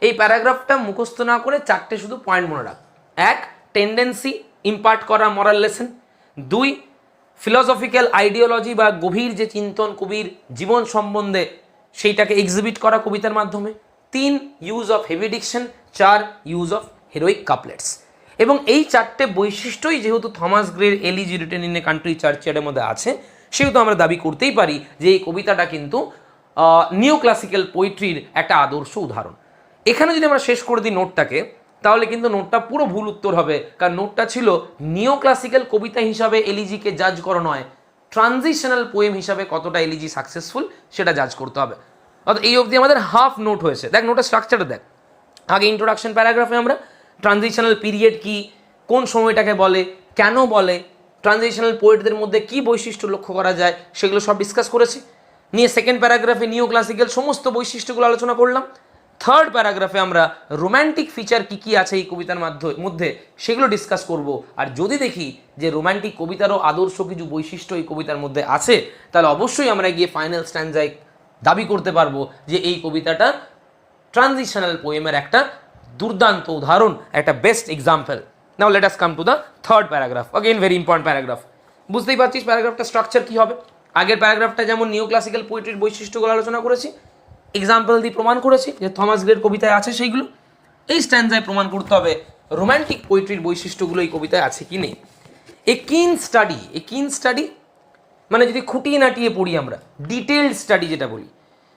এই প্যারাগ্রাফটা মুখস্থ না করে চারটে শুধু পয়েন্ট মনে রাখ। এক, টেন্ডেন্সি ইম্পার্ট করা মরাল লেসন। দুই, ফিলসফিক্যাল আইডিওলজি বা গভীর যে চিন্তন কবির জীবন সম্বন্ধে সেইটাকে এক্সিবিট করা কবিতার মাধ্যমে। তিন, ইউজ অফ হেভি ডিকশন। চার, ইউজ অফ হিরোইক কাপলেটস। এবং এই চারটে বৈশিষ্ট্যই যেহেতু থমাস গ্রের elegy written in a country চার্চইয়ার্ডের মধ্যে আছে, সেহেতু আমরা দাবি করতেই পারি যে এই কবিতাটা কিন্তু নিও ক্লাসিক্যাল পোয়েট্রির একটা আদর্শ উদাহরণ। এখানে যদি আমরা শেষ করে দিই নোটটাকে, তাহলে কিন্তু নোটটা পুরো ভুল উত্তর হবে, কারণ নোটটা ছিল নিও ক্লাসিক্যাল কবিতা হিসাবে এলিজিকে জাজ করা নয়, ট্রানজিশনাল পোয়েম হিসাবে কতটা এলিজি সাকসেসফুল সেটা জাজ করতে হবে। অর্থাৎ এই অবধি আমাদের হাফ নোট হয়েছে। দেখ নোটের স্ট্রাকচারটা দেখ। আগে ইন্ট্রোডাকশন প্যারাগ্রাফে আমরা ট্রানজিশনাল পিরিয়ড কি, কোন সময়টাকে বলে, কেন বলে, ট্রানজিশনাল পোয়েটদের মধ্যে কি বৈশিষ্ট্য লক্ষ্য করা যায়, সেগুলো সব ডিসকাস করেছি। নিয়ে সেকেন্ড প্যারাগ্রাফে নিও ক্লাসিক্যাল সমস্ত বৈশিষ্ট্যগুলো আলোচনা করলাম। থার্ড প্যারাগ্রাফে আমরা রোম্যান্টিক ফিচার কি কি আছে এই কবিতার মধ্যে সেগুলো ডিসকাস করব। আর যদি দেখি যে রোম্যান্টিক কবিতারও আদর্শ কিছু বৈশিষ্ট্য এই কবিতার মধ্যে আছে, তাহলে অবশ্যই আমরা গিয়ে ফাইনাল স্ট্যান্ডায় দাবি করতে পারবো যে এই কবিতাটা ট্রানজিশনাল পোয়েমের একটা দুর্দান্ত উদাহরণ, একটা best example. Now let us come to the third paragraph, again very important paragraph. বুঝতেই পারছিস প্যারাগ্রাফটা স্ট্রাকচার কি হবে। আগের প্যারাগ্রাফটা যেমন নিও ক্লাসিক্যাল পোয়েট্রির বৈশিষ্ট্যগুলো আলোচনা করেছি, এক্সাম্পল দিয়ে প্রমাণ করেছি যে থমাস গ্রের কবিতায় আছে সেইগুলো। এই স্ট্যান্ডায় প্রমাণ করতে হবে রোম্যান্টিক পোয়েট্রির বৈশিষ্ট্যগুলো এই কবিতায় আছে কি নেই। এ কিন স্টাডি মানে যদি খুঁটিয়ে নাটিয়ে পড়ি আমরা, ডিটেলড স্টাডি যেটা বলি,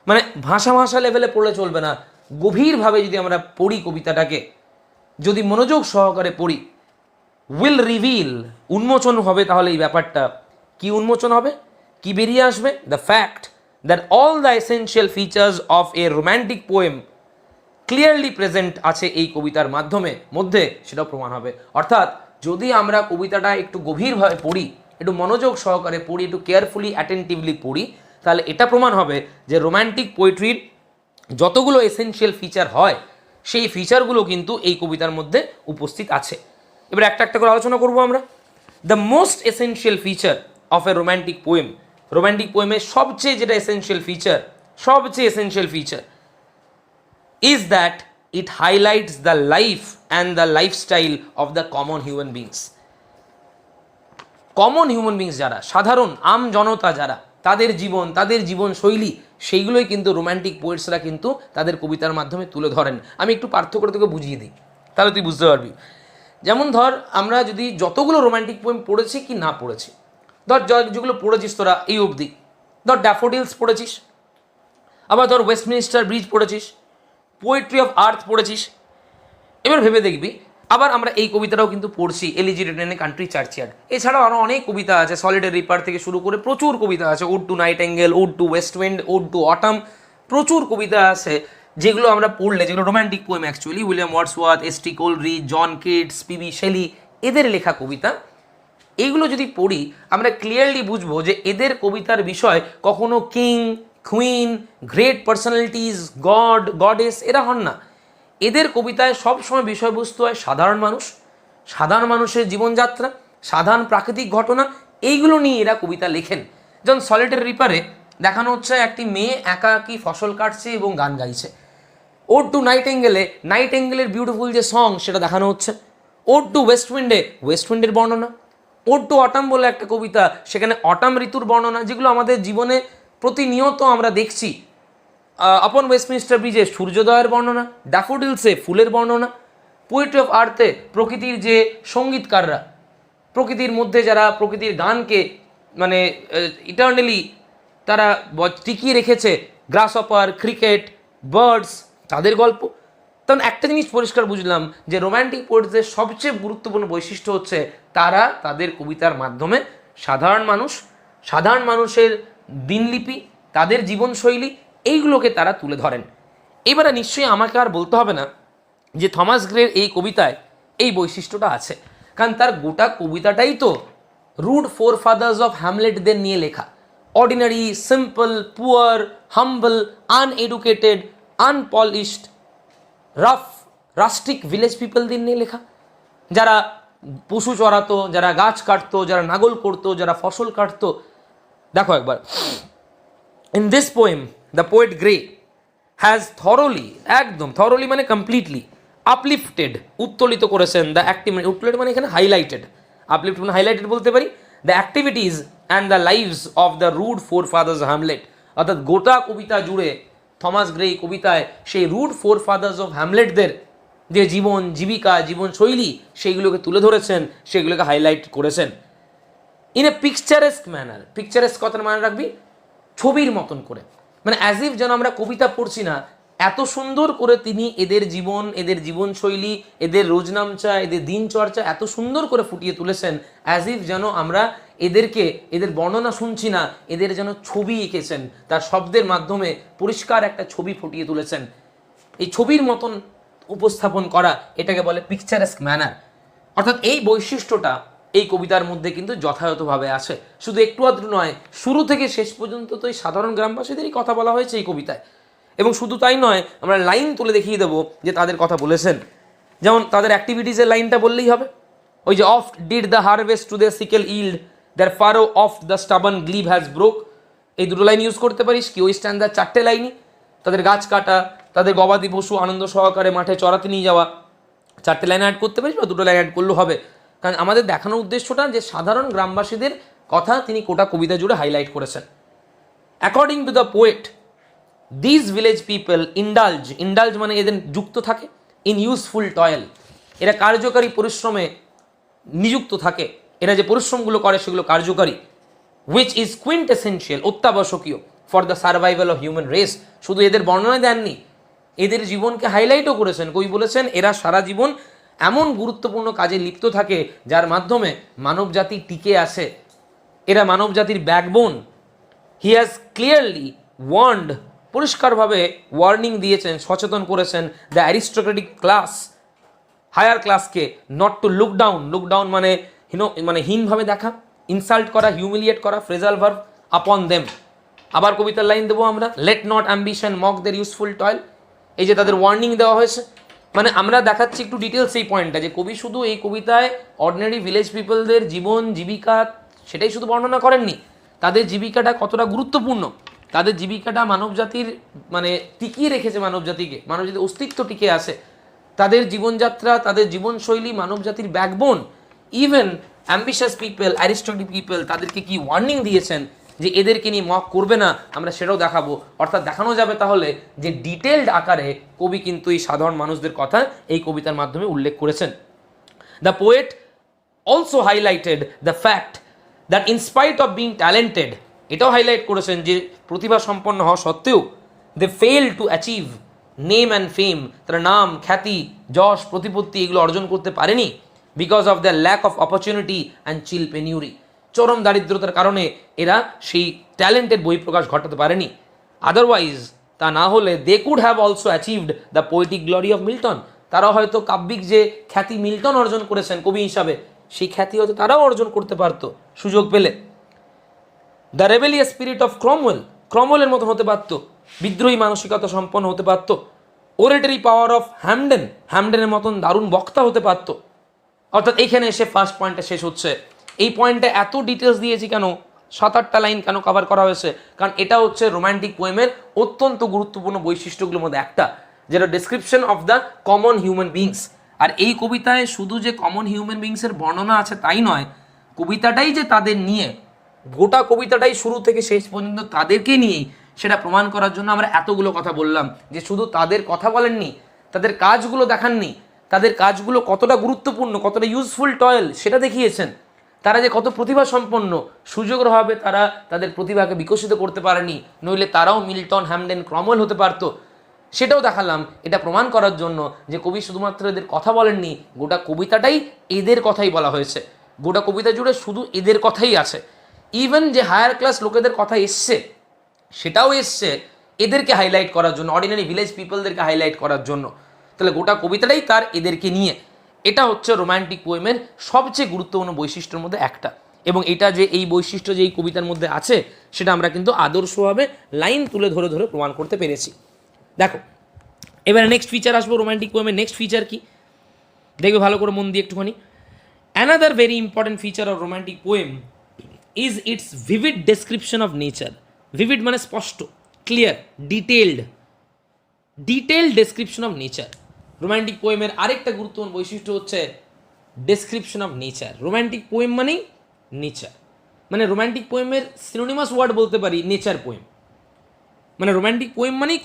মানে ভাষা লেভেলে পড়লে চলবে না, গভীরভাবে যদি আমরা পড়ি কবিতাটাকে, যদি মনোযোগ সহকারে পড়ি, উইল রিভিল উন্মোচন হবে। তাহলে এই ব্যাপারটা কি উন্মোচন হবে, কি বেরিয়ে আসবে? The fact that all the essential features of a romantic poem clearly present আছে এই কবিতার মধ্যে সেটাও প্রমাণ হবে। অর্থাৎ যদি আমরা কবিতাটা একটু গভীরভাবে পড়ি, একটু মনোযোগ সহকারে পড়ি, একটু কেয়ারফুলি অ্যাটেন্টিভলি পড়ি, তাহলে এটা প্রমাণ হবে যে রোম্যান্টিক পোয়েট্রির যতগুলো এসেনশিয়াল ফিচার হয় সেই ফিচারগুলো কিন্তু এই কবিতার মধ্যে উপস্থিত আছে। এবার একটা একটা করে আলোচনা করবো আমরা। The most essential feature of a romantic poem, romantic পোয়েমের সবচেয়ে যেটা essential feature is that it highlights the life and the lifestyle of the common human beings. যারা সাধারণ আম জনতা, যারা তাদের জীবন শৈলী, সেইগুলোই কিন্তু রোম্যান্টিক পোয়েটসরা কিন্তু তাদের কবিতার মাধ্যমে তুলে ধরেন। আমি একটু পার্থক্য তোকে বুঝিয়ে দিই, তাহলে তুই বুঝতে পারবি। যেমন ধর আমরা যদি যতগুলো রোম্যান্টিক পোয়েম পড়েছি কি না পড়েছি, ধর যেগুলো পড়েছিস তোরা এই অবধি, ধর ড্যাফোডিলস পড়েছিস, আবার ধর ওয়েস্টমিনিস্টার ব্রিজ পড়েছিস, পোয়েট্রি অফ আর্থ পড়েছিস। এবার ভেবে দেখবি আবার আমরা এই কবিতাটাও কিন্তু পড়ছি, elegy written in a country churchyard. এছাড়াও আরও অনেক কবিতা আছে, সলিটারি রিপার থেকে শুরু করে প্রচুর কবিতা আছে, ode to nightingale, ode to west wind, ode to autumn, প্রচুর কবিতা আছে যেগুলো আমরা পড়লে, যেগুলো romantic poem actually, William Wordsworth, S T. Coleridge, John Keats, P B. Shelley, এদের লেখা কবিতা। এইগুলো যদি পড়ি আমরা ক্লিয়ারলি বুঝবো যে এদের কবিতার বিষয় কখনো king, queen, great personalities, goddess এরা হন না। এদের কবিতায় সবসময় বিষয়বস্তু হয় সাধারণ মানুষের জীবনযাত্রা, সাধারণ প্রাকৃতিক ঘটনা, এইগুলো নিয়ে এরা কবিতা লেখেন। যেমন সলিটারি রিপারে দেখানো হচ্ছে একটি মেয়ে একাকী ফসল কাটছে এবং গান গাইছে। ওড টু নাইটেঙ্গেলের বিউটিফুল যে সং সেটা দেখানো হচ্ছে। ওড টু ওয়েস্ট উইন্ডের বর্ণনা। ওড টু অটাম বলে একটা কবিতা, সেখানে অটাম ঋতুর বর্ণনা, যেগুলো আমাদের জীবনে প্রতিনিয়ত আমরা দেখছি। আপন ওয়েস্টমিনিস্টার ব্রিজে সূর্যোদয়ের বর্ণনা, ড্যাফোডিলসে ফুলের বর্ণনা, পোয়েট্রি অফ আর্থে প্রকৃতির যে সঙ্গীতকাররা, প্রকৃতির মধ্যে যারা প্রকৃতির গানকে মানে ইটার্নালি তারা টিকিয়ে রেখেছে, গ্রাসহপার, ক্রিকেট, বার্ডস, তাদের গল্প। তখন একটা জিনিস পরিষ্কার বুঝলাম যে রোম্যান্টিক পোয়েটসদের সবচেয়ে গুরুত্বপূর্ণ বৈশিষ্ট্য হচ্ছে তারা তাদের কবিতার মাধ্যমে সাধারণ মানুষের দিনলিপি, তাদের জীবনশৈলী, এইগুলোকে তারা তুলে ধরেন। এবারে নিশ্চয়ই আমাকে আর বলতে হবে না যে থমাস গ্রের এই কবিতায় এই বৈশিষ্ট্যটা আছে, কারণ তার গোটা কবিতাটাই তো রুড ফোর ফাদার্স অফ হ্যামলেটদের নিয়ে লেখা। Ordinary, simple, poor, humble, uneducated, unpolished, rough, rustic village পিপলদের নিয়ে লেখা, যারা পশু চড়াতো, যারা গাছ কাটতো, যারা নাগল করতো, যারা ফসল কাটতো। দেখো একবার, in this poem the poet grey has thoroughly মানে কমপ্লিটলি আপলিফটেড, উত্তোলিত করেছেন দ্য অ্যাক্টিভিটি, উত্তোলিত মানে এখানে হাইলাইটেড, আপলিফট মানে হাইলাইটেড বলতে পারি, the activities and the lives of the rude four father's Hamlet. অর্থাৎ গোটা কবিতা জুড়ে থমাস গ্রে এই কবিতায় সেই রুড ফোর ফাদার্স অফ হ্যামলেটদের যে জীবন জীবিকা, জীবনশৈলী, সেইগুলোকে তুলে ধরেছেন, সেগুলোকে হাইলাইট করেছেন ইন এ পিকচারেস্ক ম্যানার। পিকচারেস্ক কথার মানে রাখবি ছবির মতন করে, মানে অ্যাজ ইফ যেন আমরা কবিতা পড়ছি না, এত সুন্দর করে তিনি এদের জীবন, এদের জীবনশৈলী, এদের রোজনামচা, এদের দিনচর্চা এত সুন্দর করে ফুটিয়ে তুলেছেন, অ্যাজ ইফ যেন আমরা এদের বর্ণনা শুনছি না, এদের যেন ছবি এঁকেছেন, তার শব্দের মাধ্যমে পরিষ্কার একটা ছবি ফুটিয়ে তুলেছেন। এই ছবির মতন উপস্থাপন করা, এটাকে বলে পিকচারেস্ক ম্যানার। অর্থাৎ এই বৈশিষ্ট্যটা এই কবিতার মধ্যে কিন্তু যথাযথভাবে আছে। শুধু একটু আধটু নয়, শুরু থেকে শেষ পর্যন্ত তো এই সাধারণ গ্রামবাসীদেরই কথা বলা হয়েছে এই কবিতায়। এবং শুধু তাই নয়, আমরা লাইন তুলে দেখিয়ে দেবো যে তাদের কথা বলেছেন। যেমন তাদের অ্যাক্টিভিটিসের লাইনটা বললেই হবে, ওই যে oft did the harvest to the sickle yield their furrow oft the stubborn glebe has broke. এই দুটো লাইন ইউজ করতে পারিস কি, ওই স্ট্যান্ডার 4টে লাইনই। তাদের গাছ কাটা, তাদের গবাদি পশু আনন্দ সহকারে মাঠে চড়াতে নিয়ে যাওয়া, 4টে লাইন অ্যাড করতে পারিস বা 2টো লাইন অ্যাড করলেও হবে। কারণ আমাদের দেখানোর উদ্দেশ্যটা যে সাধারণ গ্রামবাসীদের কথা তিনি গোটা কবিতা জুড়ে হাইলাইট করেছেন। According to the poet, this village people indulge মানে এদের যুক্ত থাকে, ইন ইউজফুল টয়েল, এরা কার্যকারী পরিশ্রমে নিযুক্ত থাকে, এরা যে পরিশ্রমগুলো করে সেগুলো কার্যকারী, উইচ ইজ কুইন্টেসেন্সিয়াল, অত্যাবশ্যকীয়, for the survival of human race. শুধু এদের বর্ণনা দেননি, এদের জীবনকে হাইলাইটও করেছেন। কবি বলেছেন এরা সারা জীবন এমন গুরুত্বপূর্ণ কাজে লিপ্ত থাকে যার মাধ্যমে মানব জাতি টিকে আসে, এরা মানব জাতির backbone. He has clearly warned, পরিষ্কারভাবে ওয়ার্নিং দিয়েছেন, সচেতন করেছেন দ্য অ্যারিস্টোক্রেটিক ক্লাস, হায়ার ক্লাসকে, নট টু লুক ডাউন মানে হীনভাবে দেখা, ইনসাল্ট করা, হিউমিলিয়েট করা, ফ্রেজাল ভার্ব, আপন দেম। আবার কবিতার লাইন দেবো আমরা, let not ambition mock there useful toil. এই যে তাদের ওয়ার্নিং দেওয়া হয়েছে, মানে আমরা দেখাচ্ছি একটু ডিটেলস এই পয়েন্টটা, যে কবি শুধু এই কবিতায় অর্ডিনারি ভিলেজ পিপলদের জীবন জীবিকা সেটাই শুধু বর্ণনা করেননি, তাদের জীবিকাটা কতটা গুরুত্বপূর্ণ, তাদের জীবিকাটা মানব জাতির মানে টিকিয়ে রেখেছে, মানব জাতির অস্তিত্ব টিকে আছে, তাদের জীবনযাত্রা, তাদের জীবনশৈলী মানব জাতির backbone. Even ambitious people, aristocratic people, তাদেরকে কি ওয়ার্নিং দিয়েছেন যে এদেরকে নিয়ে মক করবে না, আমরা সেটাও দেখাবো। অর্থাৎ দেখানো যাবে তাহলে যে ডিটেলড আকারে কবি কিন্তু এই সাধারণ মানুষদের কথা এই কবিতার মাধ্যমে উল্লেখ করেছেন। The poet also highlighted the fact that in spite of being talented, এটাও হাইলাইট করেছেন যে প্রতিভা সম্পন্ন হওয়া সত্ত্বেও they fail to achieve name and fame, তারা নাম, খ্যাতি, যশ, প্রতিপত্তি এগুলো অর্জন করতে পারেনি, because of the lack of opportunity and chill penury, চরম দারিদ্রতার কারণে এরা সেই ট্যালেন্টের বহিঃপ্রকাশ ঘটাতে পারেনি। আদারওয়াইজ, তা না হলে they could have also achieved the poetic glory of Milton, তারা হয়তো কাব্যিক যে খ্যাতি মিল্টন অর্জন করেছেন কবি হিসাবে, সেই খ্যাতি হয়তো তারাও অর্জন করতে পারতো সুযোগ পেলে। দ্য রেবেলিয়াস স্পিরিট অফ ক্রমওয়েলের মতো হতে পারত, বিদ্রোহী মানসিকতা সম্পন্ন হতে পারত। ওরেটরি পাওয়ার অফ হ্যামডেনের মতন দারুণ বক্তা হতে পারত। অর্থাৎ এইখানে এসে ফার্স্ট পয়েন্টটা শেষ হচ্ছে। এই পয়েন্টে এত ডিটেলস দিয়েছি কেন, 7-8টা লাইন কেন কভার করা হয়েছে, কারণ এটা হচ্ছে রোম্যান্টিক পোয়েমের অত্যন্ত গুরুত্বপূর্ণ বৈশিষ্ট্যগুলোর মধ্যে একটা, যেটা description of the common human beings. আর এই কবিতায় শুধু যে কমন হিউম্যান বিংসের বর্ণনা আছে তাই নয়, কবিতাটাই যে তাদের নিয়ে, গোটা কবিতাটাই শুরু থেকে শেষ পর্যন্ত তাদেরকে নিয়েই, সেটা প্রমাণ করার জন্য আমরা এতগুলো কথা বললাম। যে শুধু তাদের কথা বলেননি, তাদের কাজগুলো দেখাননি, তাদের কাজগুলো কতটা গুরুত্বপূর্ণ, কতটা ইউজফুল টয়েল সেটা দেখিয়েছেন। তারা যে কত প্রতিভা সম্পন্ন, সুযোগের অভাবে তারা তাদের প্রতিভাকে বিকশিত করতে পারেনি, নইলে তারাও মিল্টন, হ্যামডেন, ক্রমওয়েল হতে পারতো। সেটাও দেখালাম এটা প্রমাণ করার জন্য যে কবি শুধুমাত্র এদের কথা বলেননি, গোটা কবিতাটাই এদের কথাই বলা হয়েছে, গোটা কবিতা জুড়ে শুধু এদের কথাই আছে। ইভেন যে হায়ার ক্লাস লোকেদের কথা এসছে সেটাও এসছে এদেরকে হাইলাইট করার জন্য, অর্ডিনারি ভিলেজ পিপলদেরকে হাইলাইট করার জন্য। তাহলে গোটা কবিতাটাই তার এদেরকে নিয়ে। এটা হচ্ছে রোম্যান্টিক পোয়েমের সবচেয়ে গুরুত্বপূর্ণ বৈশিষ্ট্যের মধ্যে একটা। এবং এটা যে এই বৈশিষ্ট্য যে এই কবিতার মধ্যে আছে সেটা আমরা কিন্তু আদর্শভাবে লাইন তুলে ধরে ধরে প্রমাণ করতে পেরেছি। দেখো এবারে নেক্সট ফিচার আসবো, রোম্যান্টিক পোয়েমের নেক্সট ফিচার কি দেখবে ভালো করে মন দিয়ে একটুখানি। Another very important feature of romantic poem is its vivid description of nature. Vivid মানে স্পষ্ট, clear, detailed description of nature. Romantic পোয়েমের আরেকটা গুরুত্বপূর্ণ বৈশিষ্ট্য হচ্ছে description of nature. Romantic poem মানেই নেচার, মানে রোম্যান্টিক পোয়েমের সিনোনিমাস ওয়ার্ড বলতে পারি নেচার পোয়েম। মানে রোম্যান্টিক পোয়েম মানেই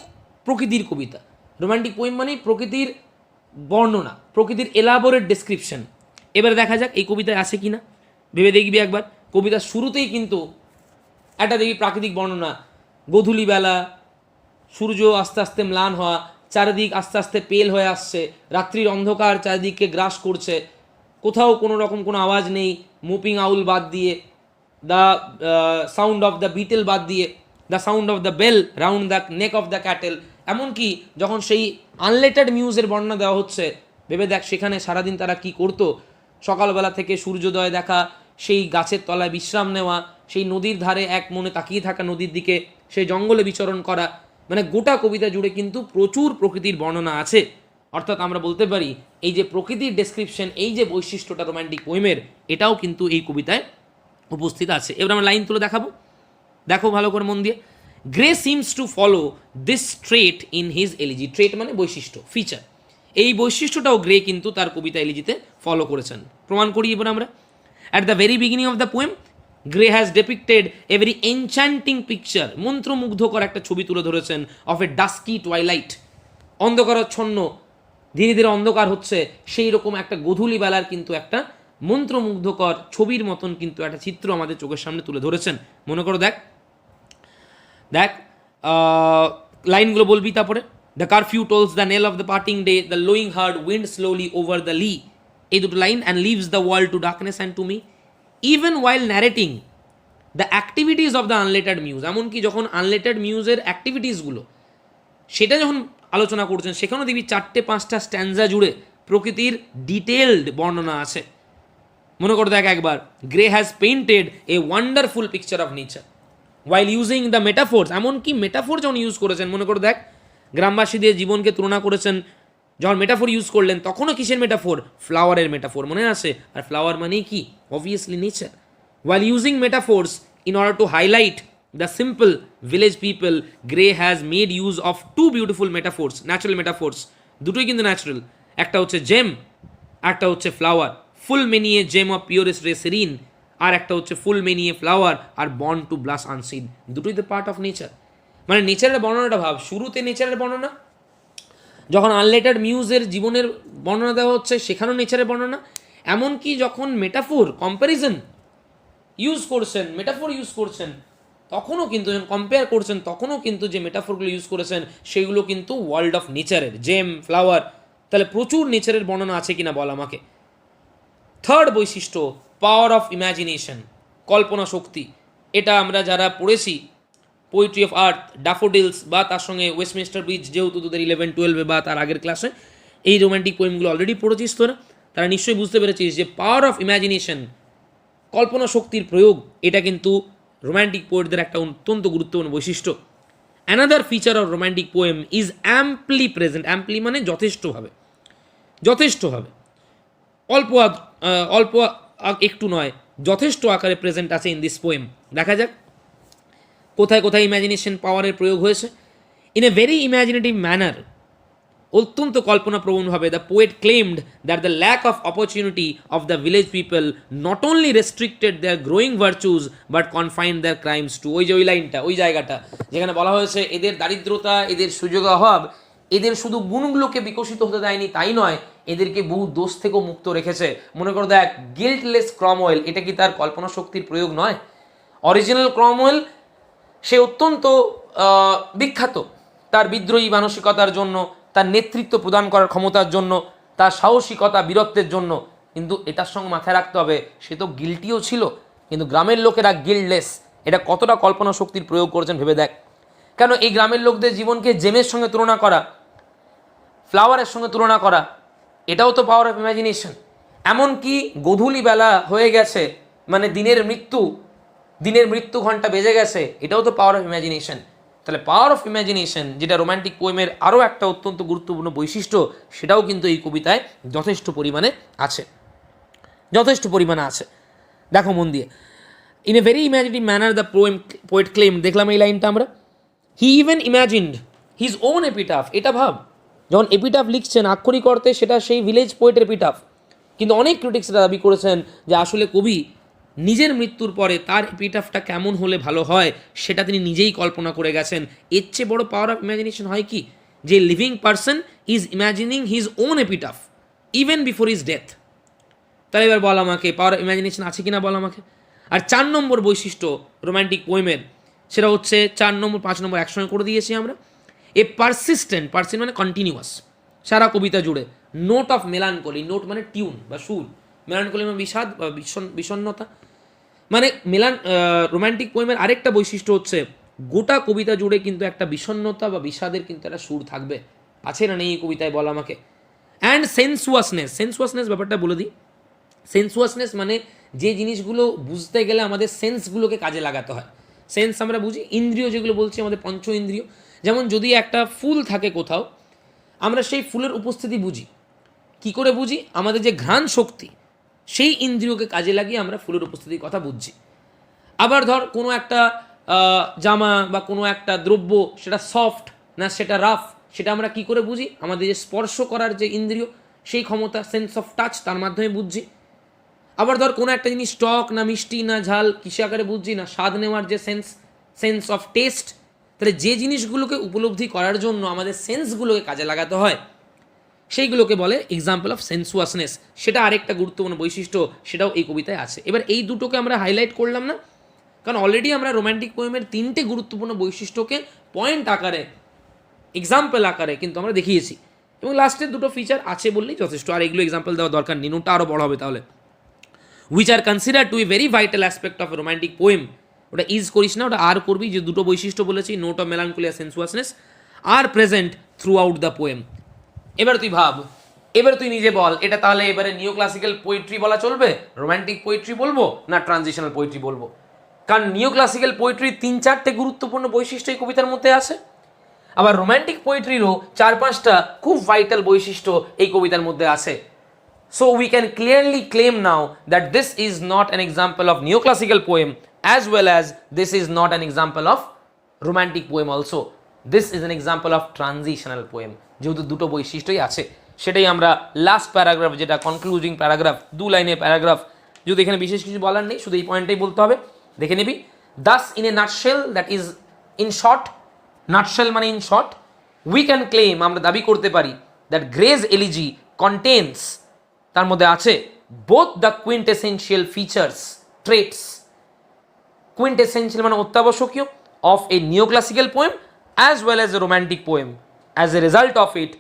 প্রকৃতির কবিতা, রোম্যান্টিক পোয়েম মানেই প্রকৃতির বর্ণনা, প্রকৃতির এলাবোরেট ডেসক্রিপশন। এবারে দেখা যাক এই কবিতায় আছে কি না, ভেবে দেখবি একবার। কবিতার শুরুতেই কিন্তু একটা দেখবি প্রাকৃতিক বর্ণনা, গোধূলি বেলা, সূর্য আস্তে আস্তে ম্লান হওয়া, চারিদিক আস্তে আস্তে পেল হয়ে আসছে, রাত্রির অন্ধকার চারিদিককে গ্রাস করছে, কোথাও কোনো রকম কোনো আওয়াজ নেই, মুপিং আউল বাদ দিয়ে, the sound of the beetle বাদ দিয়ে, the sound of the bell round the neck of the cattle. এমনকি যখন সেই আনলেটেড মিউজের বর্ণনা দেওয়া হচ্ছে, ভেবে দেখ সেখানে সারাদিন তারা কি করতো। সকালবেলা থেকে সূর্যোদয় দেখা, সেই গাছের তলায় বিশ্রাম নেওয়া, সেই নদীর ধারে এক মনে তাকিয়ে থাকা নদীর দিকে, সেই জঙ্গলে বিচরণ করা, মানে গোটা কবিতা জুড়ে কিন্তু প্রচুর প্রকৃতির বর্ণনা আছে। অর্থাৎ আমরা বলতে পারি এই যে প্রকৃতির ডেসক্রিপশন, এই যে বৈশিষ্ট্যটা রোম্যান্টিক পোয়েমের, এটাও কিন্তু এই কবিতায় উপস্থিত আছে। এবার আমরা লাইন তুলে দেখাবো, দেখো ভালো করে মন দিয়ে। Gray seems to follow this trait in his elegy. Trait মানে বৈশিষ্ট্য, ফিচার। এই বৈশিষ্ট্যটাও গ্রে কিন্তু তার কবিতা এলিজিতে ফলো করেছেন। প্রমাণ করি এবার আমরা। At the very beginning of the poem Gray has depicted a very enchanting picture. মন্ত্রমুগ্ধকর একটা ছবি তুলে ধরেছেন অফ এ ডাস্কি টুয়াইলাইট। অন্ধকারাচ্ছন্ন, ধীরে ধীরে অন্ধকার হচ্ছে, সেই রকম একটা গোধূলি বেলার কিন্তু একটা মন্ত্রমুগ্ধকর ছবির মতন কিন্তু একটা চিত্র আমাদের চোখের সামনে তুলে ধরেছেন। মনে করো দেখ লাইনগুলো বলবি তারপরে। The curfew tolls the knell of the parting day, the lowing herd wind slowly over the lea. এই দুটো লাইন, and leaves the world to darkness and to me even while narrating the activities of the unlettered muse. এমনকি যখন আনলেটার্ড মিউজের অ্যাক্টিভিটিসগুলো সেটা যখন আলোচনা করছেন, সেখানেও দেখবি 4-5টা স্ট্যান্জা জুড়ে প্রকৃতির ডিটেলড বর্ণনা আছে। মনে করে দেখ একবার, grey has painted a wonderful picture of nature while using the metaphors. এমনকি মেটাফোর যখন ইউজ করেছেন, মনে করে দেখ গ্রামবাসীদের জীবনকে তুলনা করেছেন, যখন মেটাফোর ইউজ করলেন তখনও কিসের মেটাফোর? ফ্লাওয়ারের মেটাফোর, মনে আছে? আর ফ্লাওয়ার মানেই কি? Obviously nature. While using metaphors in order to highlight the simple village people, Gray has made use of two beautiful metaphors, natural metaphors. দুটোই কিন্তু ন্যাচারাল। একটা হচ্ছে জেম, একটা হচ্ছে flower. Full many a gem of purest ray serene, আর একটা হচ্ছে full many a flower are born to blush unseen. দুটোই তো পার্ট অফ নেচার। মানে নেচারের বর্ণনাটা ভাব, শুরুতে নেচারের বর্ণনা, যখন আনলেটার্ড মিউজের জীবনের বর্ণনা দেওয়া হচ্ছে সেখানেও নেচারের বর্ণনা। এমনকি যখন মেটাফোর কম্প্যারিজন ইউজ করছেন, মেটাফোর ইউজ করছেন, তখনও কিন্তু যখন কম্পেয়ার করছেন তখনও কিন্তু যে মেটাফোরগুলো ইউজ করেছেন সেগুলো কিন্তু ওয়ার্ল্ড অফ নেচারের, জেম, ফ্লাওয়ার। তাহলে প্রচুর নেচারের বর্ণনা আছে কিনা বল আমাকে। থার্ড বৈশিষ্ট্য, পাওয়ার অফ ইম্যাজিনেশন, কল্পনা শক্তি। এটা আমরা যারা পড়েছি পোয়েট্রি অফ আর্থ, ড্যাফোডিলস বা তার সঙ্গে ওয়েস্টমিনস্টার ব্রিজ, যেহেতু তোদের 11-12 বা তার আগের ক্লাসে এই রোম্যান্টিক পোয়েমগুলো অলরেডি পড়েছিস তোরা, তারা নিশ্চয়ই বুঝতে পেরেছিস যে পাওয়ার অফ ইম্যাজিনেশন, কল্পনা শক্তির প্রয়োগ, এটা কিন্তু রোম্যান্টিক পোয়েটদের একটা অত্যন্ত গুরুত্বপূর্ণ বৈশিষ্ট্য। Another feature of romantic poem is amply present. Amply মানে যথেষ্টভাবে, যথেষ্টভাবে, অল্প একটু নয়, যথেষ্ট আকারে প্রেজেন্ট আছে ইন দিস পোয়েম। দেখা যাক কোথায় কোথায় ইম্যাজিনেশন পাওয়ারের প্রয়োগ হয়েছে। In a very imaginative manner, অত্যন্ত কল্পনাপ্রবণভাবে, the poet claimed that the lack of opportunity of the village people not only restricted their growing virtues but confined their crimes too. ওই যে ওই লাইনটা, ওই জায়গাটা যেখানে বলা হয়েছে এদের দারিদ্রতা, এদের সুযোগ অভাব এদের শুধু গুণগুলোকে বিকশিত হতে দেয়নি তাই নয়, এদেরকে বহু দোষ থেকেও মুক্ত রেখেছে। মনে করো দেখ, গিল্টলেস ক্রমওয়েল, এটা কি তার কল্পনা শক্তির প্রয়োগ নয়? অরিজিনাল ক্রমওয়েল সে অত্যন্ত বিখ্যাত, তার বিদ্রোহী মানসিকতার জন্য, তার নেতৃত্ব প্রদান করার ক্ষমতার জন্য, তার সাহসিকতা বীরত্বের জন্য। কিন্তু এটার সঙ্গে মাথায় রাখতে হবে সে তো গিল্টিও ছিল, কিন্তু গ্রামের লোকেরা গিল্ডলেস। এটা কতটা কল্পনা শক্তির প্রয়োগ করেছেন ভেবে দেখ। কেন এই গ্রামের লোকদের জীবনকে জেমের সঙ্গে তুলনা করা, ফ্লাওয়ারের সঙ্গে তুলনা করা, এটাও তো পাওয়ার অফ ইমাজিনেশন। এমনকি গোধূলি বেলা হয়ে গেছে, মানে দিনের মৃত্যু ঘন্টা বেজে গেছে, এটাও তো পাওয়ার অফ ইমাজিনেশন। তাহলে পাওয়ার অফ ইমাজিনেশন, যেটা রোম্যান্টিক পোয়েমের আরও একটা অত্যন্ত গুরুত্বপূর্ণ বৈশিষ্ট্য, সেটাও কিন্তু এই কবিতায় যথেষ্ট পরিমাণে আছে। দেখো মন দিয়ে, in a very imaginative manner the poet claim, দেখলাম এই লাইনটা আমরা, he even imagined his own epitaph. এটা ভাব, যখন এপিটাফ লিখছেন আক্ষরিক অর্থে সেটা সেই ভিলেজ পোয়েটের এপিটাফ, কিন্তু অনেক ক্রিটিক্সরা দাবি করেছেন যে আসলে কবি নিজের মৃত্যুর পরে তার এপিটাফটা কেমন হলে ভালো হয় সেটা তিনি নিজেই কল্পনা করে গেছেন। এর চেয়ে বড় পাওয়ার অফ ইমাজিনেশন হয় কি, যে living person is imagining his own epitaph even before his death. তাহলে এবার বল আমাকে পাওয়ার অফ ইমাজিনেশন আছে কিনা বল আমাকে। আর 4 নম্বর বৈশিষ্ট্য রোম্যান্টিক পোয়েমের, সেটা হচ্ছে 4 নম্বর 5 নম্বর একসঙ্গে করে দিয়েছি আমরা। এ পারসিস্টেন্ট মানে কন্টিনিউয়াস, সারা কবিতা জুড়ে, নোট অফ মেলানকলি, নোট মানে টিউন বা সুর, মেলানকলি মানে বিষাদ বা বিষণ্ণতা, মানে রোম্যান্টিক পোয়েমের আরেকটা বৈশিষ্ট্য হচ্ছে গোটা কবিতা জুড়ে কিন্তু একটা বিষণ্ণতা বা বিষাদের কিন্তু একটা সুর থাকবে। আছে না নেই এই কবিতায় বল আমাকে। অ্যান্ড সেন্সুয়াসনেস ব্যাপারটা বলে দিই। সেন্সুয়াসনেস মানে যে জিনিসগুলো বুঝতে গেলে আমাদের সেন্সগুলোকে কাজে লাগাতে হয়। সেন্স আমরা বুঝি, ইন্দ্রিয় যেগুলো বলছি আমাদের পঞ্চ ইন্দ্রিয়। যেমন যদি একটা ফুল থাকে কোথাও, আমরা সেই ফুলের উপস্থিতি বুঝি। কি করে বুঝি? আমাদের যে ঘ্রাণ শক্তি, সেই ইন্দ্রিয়কে কাজে লাগিয়ে আমরা ফুলের উপস্থিতির কথা বুঝছি। আবার ধর কোনো একটা জামা বা কোনো একটা দ্রব্য, সেটা সফট না সেটা রাফ, সেটা আমরা কি করে বুঝি? আমাদের যে স্পর্শ করার যে ইন্দ্রিয়, সেই ক্ষমতা, সেন্স অফ টাচ, তার মাধ্যমে বুঝছি। আবার ধর কোনো একটা জিনিস টক না মিষ্টি না ঝাল, কিসে আকারে বুঝছি? না স্বাদ নেওয়ার যে সেন্স অফ টেস্ট। তাহলে যে জিনিসগুলোকে উপলব্ধি করার জন্য আমাদের সেন্সগুলোকে কাজে লাগাতে হয়, সেইগুলোকে বলে এক্সাম্পল অফ সেন্সুয়াসনেস। সেটা আরেকটা গুরুত্বপূর্ণ বৈশিষ্ট্য, সেটাও এই কবিতায় আছে। এবার এই দুটোকে আমরা হাইলাইট করলাম না, কারণ অলরেডি আমরা রোম্যান্টিক পোয়েমের 3টে গুরুত্বপূর্ণ বৈশিষ্ট্যকে পয়েন্ট আকারে, এক্সাম্পল আকারে কিন্তু আমরা দেখিয়েছি, এবং লাস্টের দুটো ফিচার আছে বললেই যথেষ্ট। আর এগুলো এক্সাম্পল দেওয়ার দরকার নেই, নোটটা আরও বড় হবে তাহলে। Which are consider to a very vital aspect of a romantic poem. ওটা ইজ করিস না, ওটা আর করবি। যে দুটো বৈশিষ্ট্য বলেছি, নোট অফ মেলানকলি আর sensuousness, are present throughout the poem. এবার তুই ভাব, এবার তুই নিজে বল, এটা তাহলে এবারে নিও ক্লাসিক্যাল পোয়েট্রি বলা চলবে, রোম্যান্টিক পোয়েট্রি বলবো, না ট্রানজিশনাল পোয়েট্রি বলবো? কারণ নিও ক্লাসিক্যাল পোয়েট্রির 3-4টে গুরুত্বপূর্ণ বৈশিষ্ট্য এই কবিতার মধ্যে আছে, আবার রোম্যান্টিক পোয়েট্রিরও 4-5টা খুব ভাইটাল বৈশিষ্ট্য এই কবিতার মধ্যে আছে। So we can clearly claim now that this is not an example of neoclassical poem, as well as this is not an example of romantic poem also. This is an example of transitional poem. যেহেতু দুটো বৈশিষ্ট্যই আছে, সেটাই আমরা last paragraph, যেটা concluding paragraph, 2 লাইনের paragraph, যদি এখানে বিশেষ কিছু বলার নেই, শুধু এই পয়েন্টটাই বলতে হবে, দেখে নিবি। Thus in a nutshell, that is in short, nutshell মানে in short, we can claim, আমরা দাবি করতে পারি, that Gray's Elegy contains, তার মধ্যে আছে both the quintessential features, traits, quintessential মানে অত্যাবশ্যকীয়, of a neoclassical poem as well as a romantic poem. As a result of it,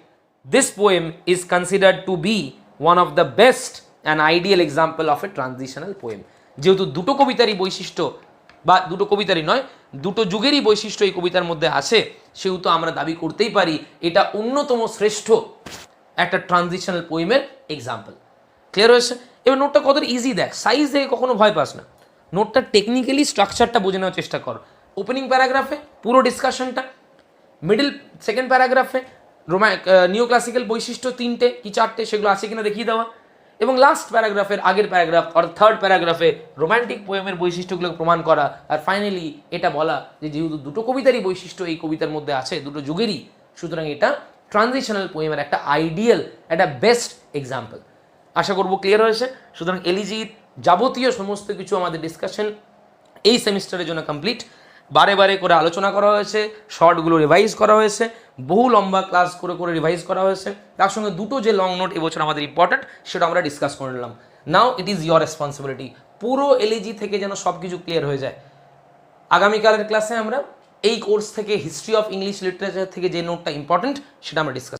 this poem is considered to be one of the best and ideal example of a transitional poem. যেহেতু দুটো কবিতারই বৈশিষ্ট্য, বা দুটো কবিতারই নয়, দুটো যুগেরই বৈশিষ্ট্য এই কবিতার মধ্যে আছে, সেহেতু আমরা দাবি করতেই পারি এটা অন্যতম শ্রেষ্ঠ একটা ট্রানজিশনাল পোয়েমের এক্সাম্পল। ক্লিয়ার হয়েছে? এবার নোটটা কতটা ইজি দেখ, সাইজ দেখে কখনো ভয় পাস না, নোটটা টেকনিক্যালি স্ট্রাকচারটা বুঝে নেওয়ার চেষ্টা কর। ওপেনিং প্যারাগ্রাফে পুরো ডিসকাশনটা, মিডল সেকেন্ড প্যারাগ্রাফে নিও ক্লাসিক্যাল বৈশিষ্ট্য 3টে কি 4টে সেগুলো আছে কিনা দেখিয়ে দেওয়া, এবং লাস্ট প্যারাগ্রাফের আগের প্যারাগ্রাফ অর্থাৎ থার্ড প্যারাগ্রাফে রোম্যান্টিক পোয়েমের বৈশিষ্ট্যগুলোকে প্রমাণ করা, আর ফাইনালি এটা বলা যে যেহেতু দুটো কবিতারই বৈশিষ্ট্য এই কবিতার মধ্যে আছে, দুটো যুগেরই, সুতরাং এটা ট্রানজিশনাল পোয়েমের একটা আইডিয়াল, একটা বেস্ট এক্সাম্পল। আশা করবো ক্লিয়ার হয়েছে। সুতরাং এলিজির যাবতীয় সমস্ত কিছু আমাদের ডিসকাশন এই সেমিস্টারের জন্য কমপ্লিট। বারে বারে করে আলোচনা করা হয়েছে, শর্টগুলো রিভাইজ করা হয়েছে, বহু লম্বা ক্লাস করে করে রিভাইজ করা হয়েছে, তার সঙ্গে দুটো যে লং নোট এবছর আমাদের ইম্পর্ট্যান্ট সেটা আমরা ডিসকাস করে নিলাম। নাও ইট ইজ ইয়োর রেসপন্সিবিলিটি, পুরো এলিজি থেকে যেন সব কিছু ক্লিয়ার হয়ে যায়। আগামীকালের ক্লাসে আমরা এই কোর্স থেকে হিস্ট্রি অফ ইংলিশ লিটারেচার থেকে যে নোটটা ইম্পর্টেন্ট সেটা আমরা ডিসকাস